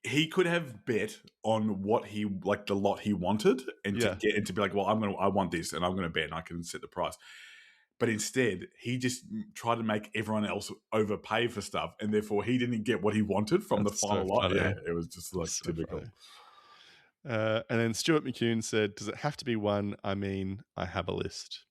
he could have bet on what he like the lot he wanted and to be like, well, I want this and I'm going to bet and I can set the price. But instead, he just tried to make everyone else overpay for stuff, and therefore he didn't get what he wanted from the final lot. Yeah, it was just like typical. And then Stuart McCune said, does it have to be one? I mean, I have a list.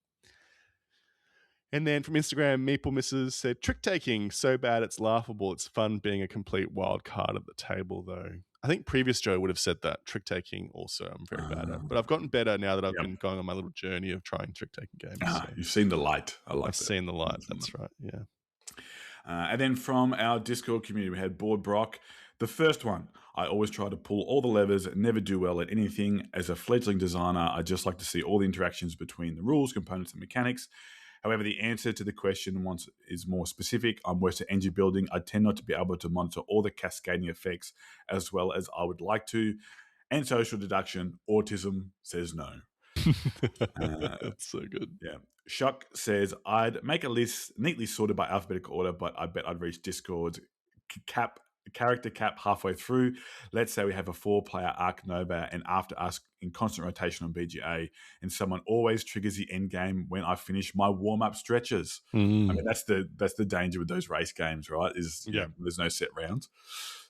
And then from Instagram, Meeple Mrs. said, trick taking, so bad it's laughable. It's fun being a complete wild card at the table, though. I think previous Joe would have said that. Trick taking also I'm very bad at. But I've gotten better now that I've been going on my little journey of trying trick taking games. So. You've seen the light. I've seen the light. That's right. Yeah. And then from our Discord community, we had Board Brock. The first one, I always try to pull all the levers, never do well at anything. As a fledgling designer, I just like to see all the interactions between the rules, components, and mechanics. However, the answer to the question once is more specific. I'm worse at engine building. I tend not to be able to monitor all the cascading effects as well as I would like to. And social deduction, autism says no. That's so good. Yeah. Shuck says, I'd make a list neatly sorted by alphabetical order, but I bet I'd reach Discord's character cap halfway through. Let's say we have a 4-player Arc Nova and after us in constant rotation on BGA, and someone always triggers the end game when I finish my warm-up stretches. I mean, that's the danger with those race games, right? There's no set rounds,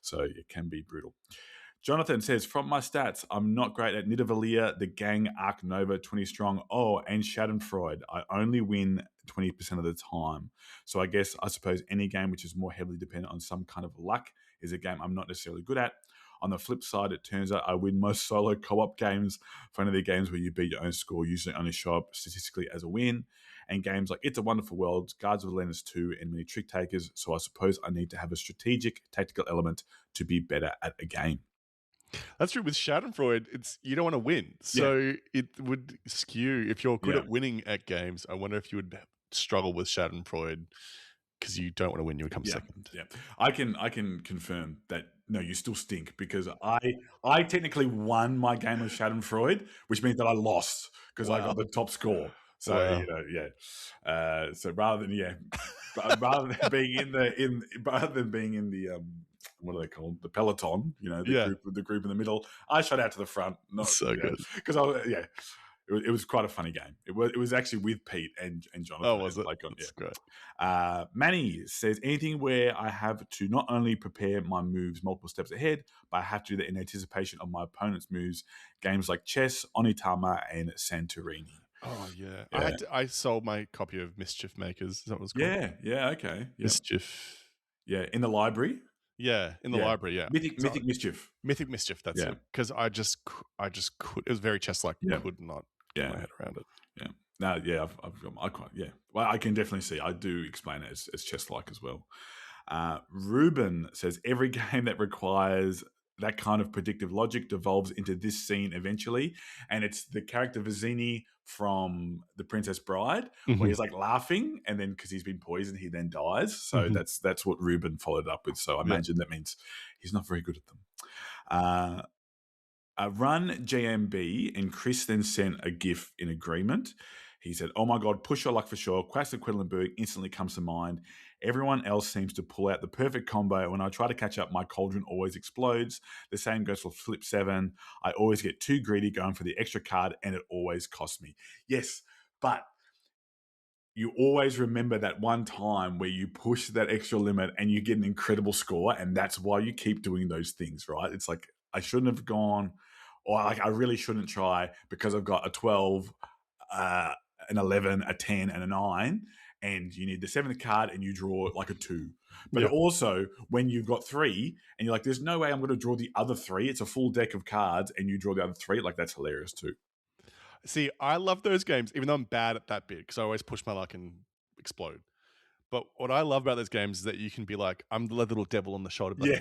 so it can be brutal. Jonathan says, from my stats, I'm not great at Nidavellir, the Gang, Arc Nova, 20 strong. Oh, and Schadenfreude. I only win 20% of the time. So I suppose any game which is more heavily dependent on some kind of luck is a game I'm not necessarily good at. On the flip side, it turns out I win most solo co-op games. Finally, the games where you beat your own score usually only show up statistically as a win. And games like It's a Wonderful World, Guards of Atlantis 2, and many Trick Takers. So I suppose I need to have a strategic, tactical element to be better at a game. That's true. With Schadenfreude, you don't want to win. So it would skew. If you're good at winning at games, I wonder if you would struggle with Schadenfreude because you don't want to win. You would come second. Yeah, I can confirm that. No, you still stink because I technically won my game of Schadenfreude, which means that I lost because I got the top score. So so rather than being in the what are they called? The peloton, the group in the middle. I shot out to the front. Not so good because it was quite a funny game. It was actually with Pete and Jonathan. Oh, was it? That's great. Manny says, anything where I have to not only prepare my moves multiple steps ahead, but I have to do that in anticipation of my opponent's moves. Games like chess, Onitama, and Santorini. Oh, yeah. I sold my copy of Mischief Makers. Is that what it's called? Yeah, okay. Yep. Mischief. Yeah, in the library. Yeah, in the library, yeah. Mythic Mischief. Mythic Mischief, that's it. Because I just could. It was very chess-like. Could not get my head around it. Yeah. No, yeah, Well, I can definitely see. I do explain it as chess-like as well. Ruben says, every game that requires that kind of predictive logic devolves into this scene eventually. And it's the character Vizzini from The Princess Bride, where he's like laughing, and then because he's been poisoned, he then dies. So that's what Ruben followed up with. So I imagine that means he's not very good at them. Run GMB, and Chris then sent a GIF in agreement. He said, oh my God, push your luck for sure. Quack's Quedlinburg instantly comes to mind. Everyone else seems to pull out the perfect combo. When I try to catch up, my cauldron always explodes. The same goes for Flip 7. I always get too greedy going for the extra card, and it always costs me. Yes, but you always remember that one time where you push that extra limit and you get an incredible score, and that's why you keep doing those things, right? It's like, I shouldn't have gone, or like I really shouldn't try because I've got a 12, an 11, a 10, and a 9, and you need the 7th card and you draw like a 2. But also, when you've got 3 and you're like, there's no way I'm going to draw the other 3, it's a full deck of cards, and you draw the other 3, like that's hilarious too. See, I love those games, even though I'm bad at that bit because I always push my luck and explode. But what I love about those games is that you can be like, I'm the little devil on the shoulder. But you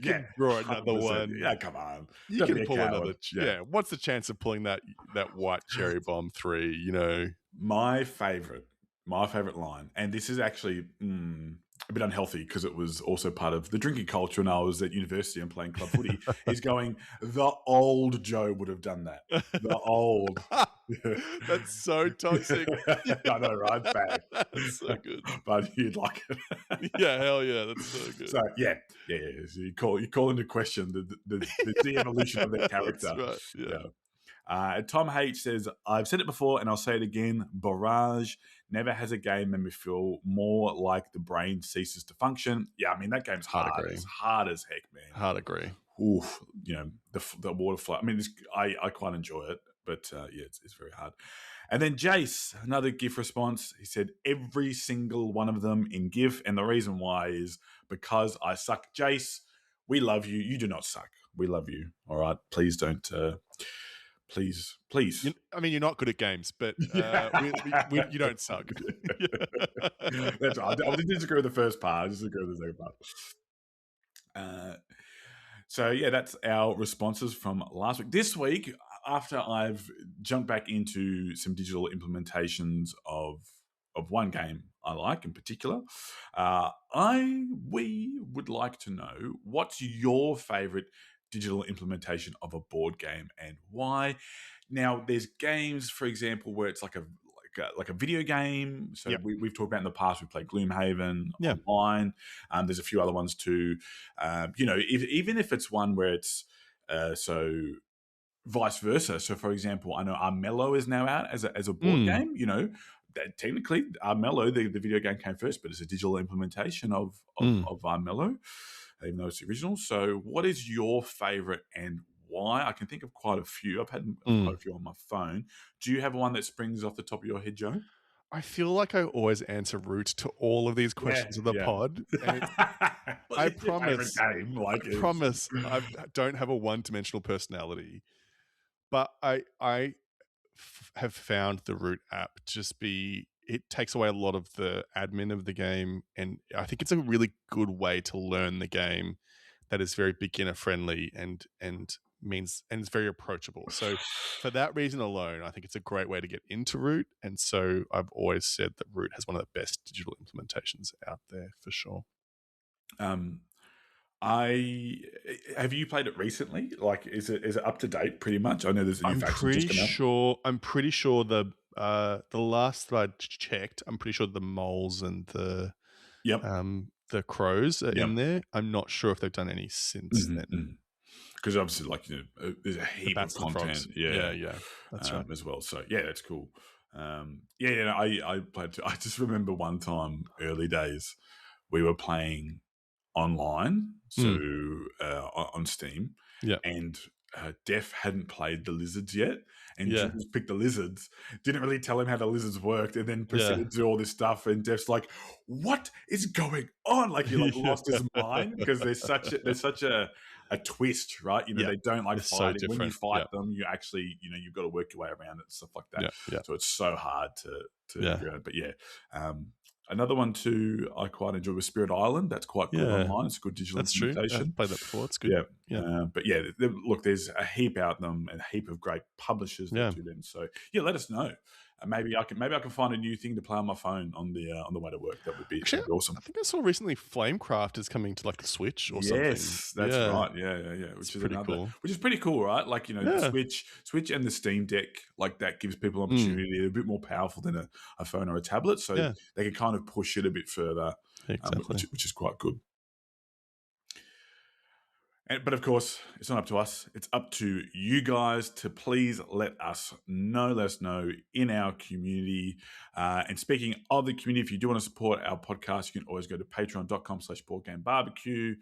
can draw another one. Yeah, come on. You can pull another. What's the chance of pulling that white cherry bomb 3, My favorite line, and this is actually a bit unhealthy because it was also part of the drinking culture when I was at university and playing club footy, is going, the old Joe would have done that. The old. That's so toxic. I know, right? Bad. That's so good. But you'd like it. Yeah, hell yeah. That's so good. So, yeah. So you call into question the de-evolution of their character. That's right. Yeah. Tom H says, I've said it before and I'll say it again, Barrage never has a game made me feel more like the brain ceases to function. Yeah, I mean, that game's hard. It's hard as heck, man. Hard agree. Oof, the water flow. I mean, I quite enjoy it, but it's very hard. And then Jace, another GIF response. He said, every single one of them in GIF, and the reason why is because I suck. Jace, we love you. You do not suck. We love you. All right? Please don't... Please. I mean, you're not good at games, but you don't suck. That's right. I didn't disagree with the first part. I disagree with the second part. So, that's our responses from last week. This week, after I've jumped back into some digital implementations of one game I like in particular, we would like to know, what's your favorite digital implementation of a board game and why? Now, there's games, for example, where it's like a video game. So we've talked about in the past. We played Gloomhaven online. There's a few other ones too. Even if it's one where it's so vice versa. So, for example, I know Armello is now out as a board game. technically, Mellow, the video game came first, but it's a digital implementation of Mellow, even though it's the original. So what is your favourite and why? I can think of quite a few. I've had quite a few on my phone. Do you have one that springs off the top of your head, Joe? I feel like I always answer root to all of these questions of the pod. And I promise, I don't have a one-dimensional personality, but I have found the Root app it takes away a lot of the admin of the game, and I think it's a really good way to learn the game that is very beginner friendly and it's very approachable. So for that reason alone, I think it's a great way to get into Root. And so I've always said that Root has one of the best digital implementations out there for sure. Have you played it recently? Like, is it up to date pretty much? I know there's a new faction just come out. I'm pretty sure the last that I checked, I'm pretty sure the moles and the crows are in there. I'm not sure if they've done any since then. Because obviously, like, there's a heap of content. Yeah, that's right as well. So yeah, that's cool. I played. I just remember one time, early days, we were playing online, so on Steam, and Def hadn't played the lizards yet, and Jules picked the lizards, didn't really tell him how the lizards worked, and then proceeded to do all this stuff, and Def's like, what is going on? Like, he lost his mind, because there's such a twist, right? They don't like fighting. So when you fight them, you actually, you've got to work your way around it and stuff like that. So it's so hard to but another one too I quite enjoy was Spirit Island. That's quite good online. It's a good digital implementation. That's true. I've played that before. It's good. Look, there's a heap out them and a heap of great publishers that do them. So let us know. Maybe I can find a new thing to play on my phone on the way to work. That would be awesome. I think I saw recently Flamecraft is coming to like the Switch or something. Yes, that's right. Yeah. Which is pretty cool. Which is pretty cool, right? Like, the Switch and the Steam Deck, like, that gives people an opportunity. They're a bit more powerful than a phone or a tablet, so they can kind of push it a bit further, which is quite good. But of course, it's not up to us. It's up to you guys to please let us know in our community. And speaking of the community, if you do want to support our podcast, you can always go to patreon.com/boardgamebarbecue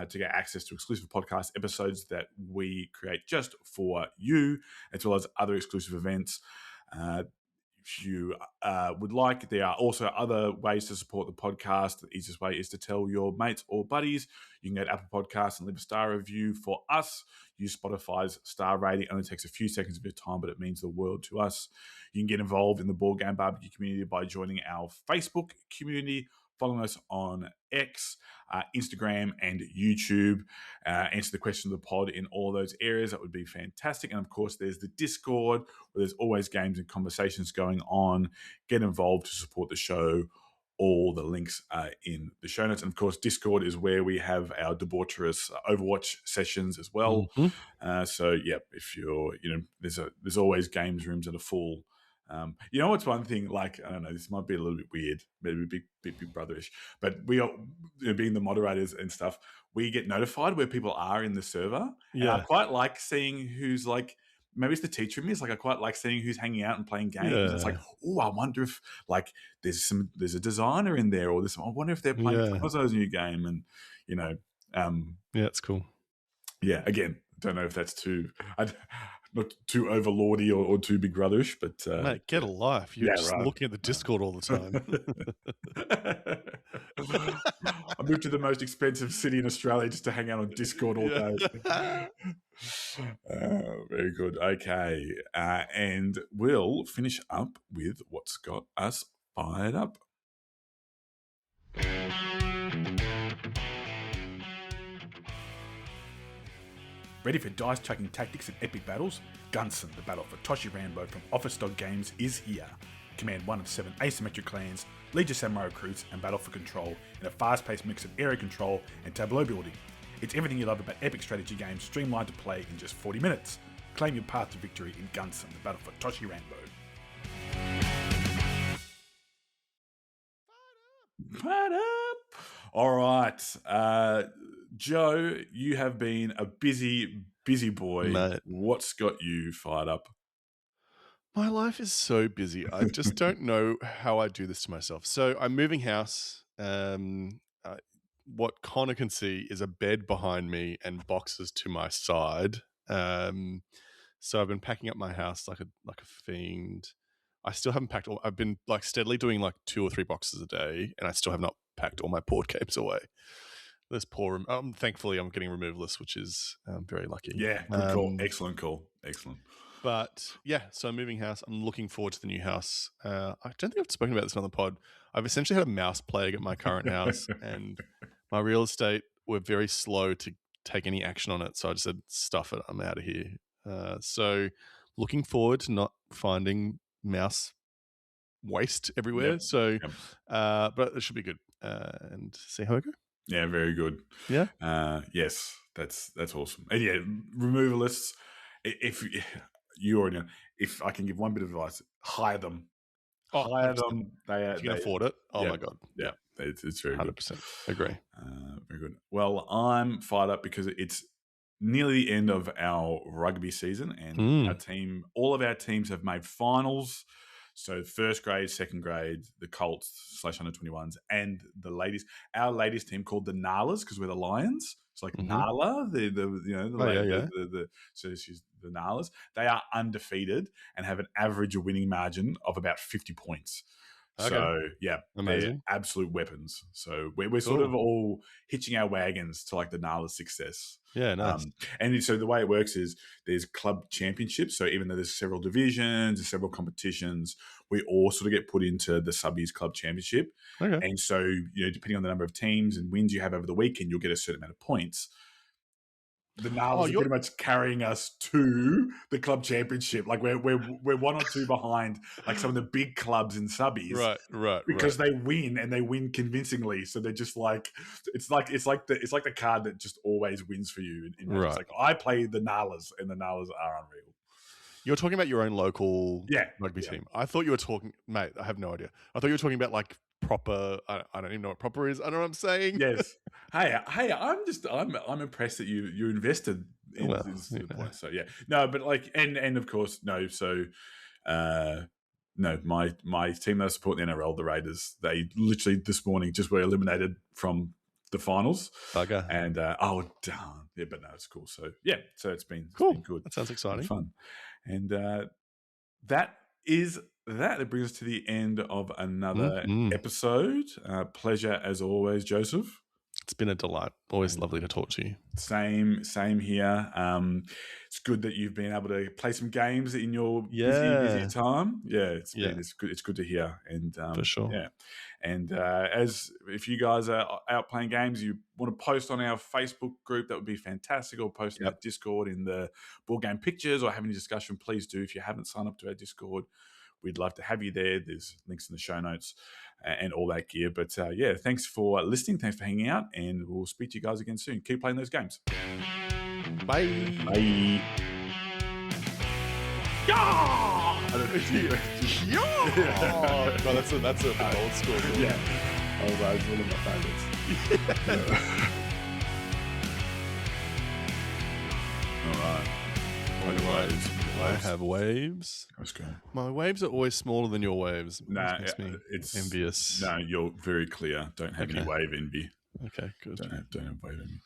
to get access to exclusive podcast episodes that we create just for you, as well as other exclusive events. If you would like, there are also other ways to support the podcast. The easiest way is to tell your mates or buddies. You can go to Apple Podcasts and leave a star review for us. Use Spotify's star rating. It only takes a few seconds of your time, but it means the world to us. You can get involved in the Board Game Barbecue community by joining our Facebook community, following us on X, Instagram, and YouTube. Answer the question of the pod in all those areas. That would be fantastic. And of course, there's the Discord, where there's always games and conversations going on. Get involved to support the show. All the links are in the show notes. And of course, Discord is where we have our debaucherous Overwatch sessions as well. If you're, there's always games rooms that are full. What's one thing, like, I don't know, this might be a little bit weird, maybe big brotherish, but we are, being the moderators and stuff, we get notified where people are in the server. And I quite like seeing who's, like, maybe it's the teacher in me. It's like I quite like seeing who's hanging out and playing games. It's like, oh, I wonder if, like, there's a designer in there, or this. I wonder if they're playing Cosmo's new game, and it's cool. Yeah, again, don't know if that's not too overlordy or too big brotherish, but mate, get a life. You're just looking at the Discord all the time. I moved to the most expensive city in Australia just to hang out on Discord all day. Very good. Okay, and we'll finish up with what's got us fired up. Ready for dice-chucking tactics and epic battles? Ganz, the battle for Toshi Rambo from Office Dog Games is here. Command one of 7 asymmetric clans, lead your samurai recruits, and battle for control in a fast-paced mix of area control and tableau building. It's everything you love about epic strategy games, streamlined to play in just 40 minutes. Claim your path to victory in Ganz, the battle for Toshi Rambo. Fired up! All right. Joe, you have been a busy boy. Mate. What's got you fired up? My life is so busy. I just don't know how I do this to myself. So I'm moving house. What Conor can see is a bed behind me and boxes to my side. So I've been packing up my house like a fiend. I still haven't packed all. I've been like steadily doing like 2 or 3 boxes a day, and I still have not packed all my board games away. This poor. Thankfully, I'm getting removalist, which is very lucky. Yeah, good call. Excellent call. Excellent. But yeah, so I'm moving house. I'm looking forward to the new house. I don't think I've spoken about this on the pod. I've essentially had a mouse plague at my current house, and my real estate were very slow to take any action on it. So I just said, stuff it. I'm out of here. So looking forward to not finding mouse waste everywhere. Yep. So, but it should be good. And see how I go. Yeah, very good. Yeah. Yes, that's awesome. And yeah, removalists. If you already know, if I can give one bit of advice, hire them. Hire them. If you can afford it. Oh my god. Yeah, it's very 100%. good. Agree. Very good. Well, I'm fired up because it's nearly the end of our rugby season, and all of our teams have made finals. So first grade, second grade, the Colts / under 21s, and the ladies. Our ladies team called the Nalas because we're the Lions. It's like Nala, so she's the Nalas. They are undefeated and have an average winning margin of about 50 points. Okay. So yeah, amazing. They're absolute weapons. So we're sort of all hitching our wagons to like the Nala success. Yeah, nice. And so the way it works is there's club championships. So even though there's several divisions and several competitions, we all sort of get put into the Subbies Club Championship. Okay. And so, depending on the number of teams and wins you have over the weekend, you'll get a certain amount of points. The Nalas are pretty much carrying us to the club championship. Like we're 1 or 2 behind like some of the big clubs in Subbies. Right. Because they win and they win convincingly. So they're just like it's like the card that just always wins for you. Right. It's like I play the Nalas and the Nalas are unreal. You're talking about your own local rugby team. I thought you were talking, mate. I have no idea. I thought you were talking about like proper. I don't even know what proper is. I don't know what I'm saying. Yes. Hey. I'm impressed that you invested in this point. So yeah. No, but like and of course no. So no, my team that I support in the NRL, the Raiders, they literally this morning just were eliminated from the finals. Okay. And darn. Yeah, but no, it's cool. So yeah, so it's been good. That sounds exciting. Fun. And that is that. It brings us to the end of another episode. Pleasure as always, Joseph. It's been a delight. Always lovely to talk to you. Same here. It's good that you've been able to play some games in your busy time. Yeah, it's good. It's good to hear. And for sure. Yeah. And as if you guys are out playing games, you want to post on our Facebook group, that would be fantastic. Or post in our Discord in the board game pictures, or have any discussion. Please do. If you haven't signed up to our Discord, we'd love to have you there. There's links in the show notes and all that gear. But thanks for listening. Thanks for hanging out, and we'll speak to you guys again soon. Keep playing those games. Bye. Bye. Yeah! I don't know. Yeah! No, that's a old school. Yeah. Oh, that was one of my favorites. All right. Waves. I have waves. Let's go. My waves are always smaller than your waves. Nah, makes me it's envious. No, you're very clear. Don't have any wave envy. Okay, good. Don't have wave envy.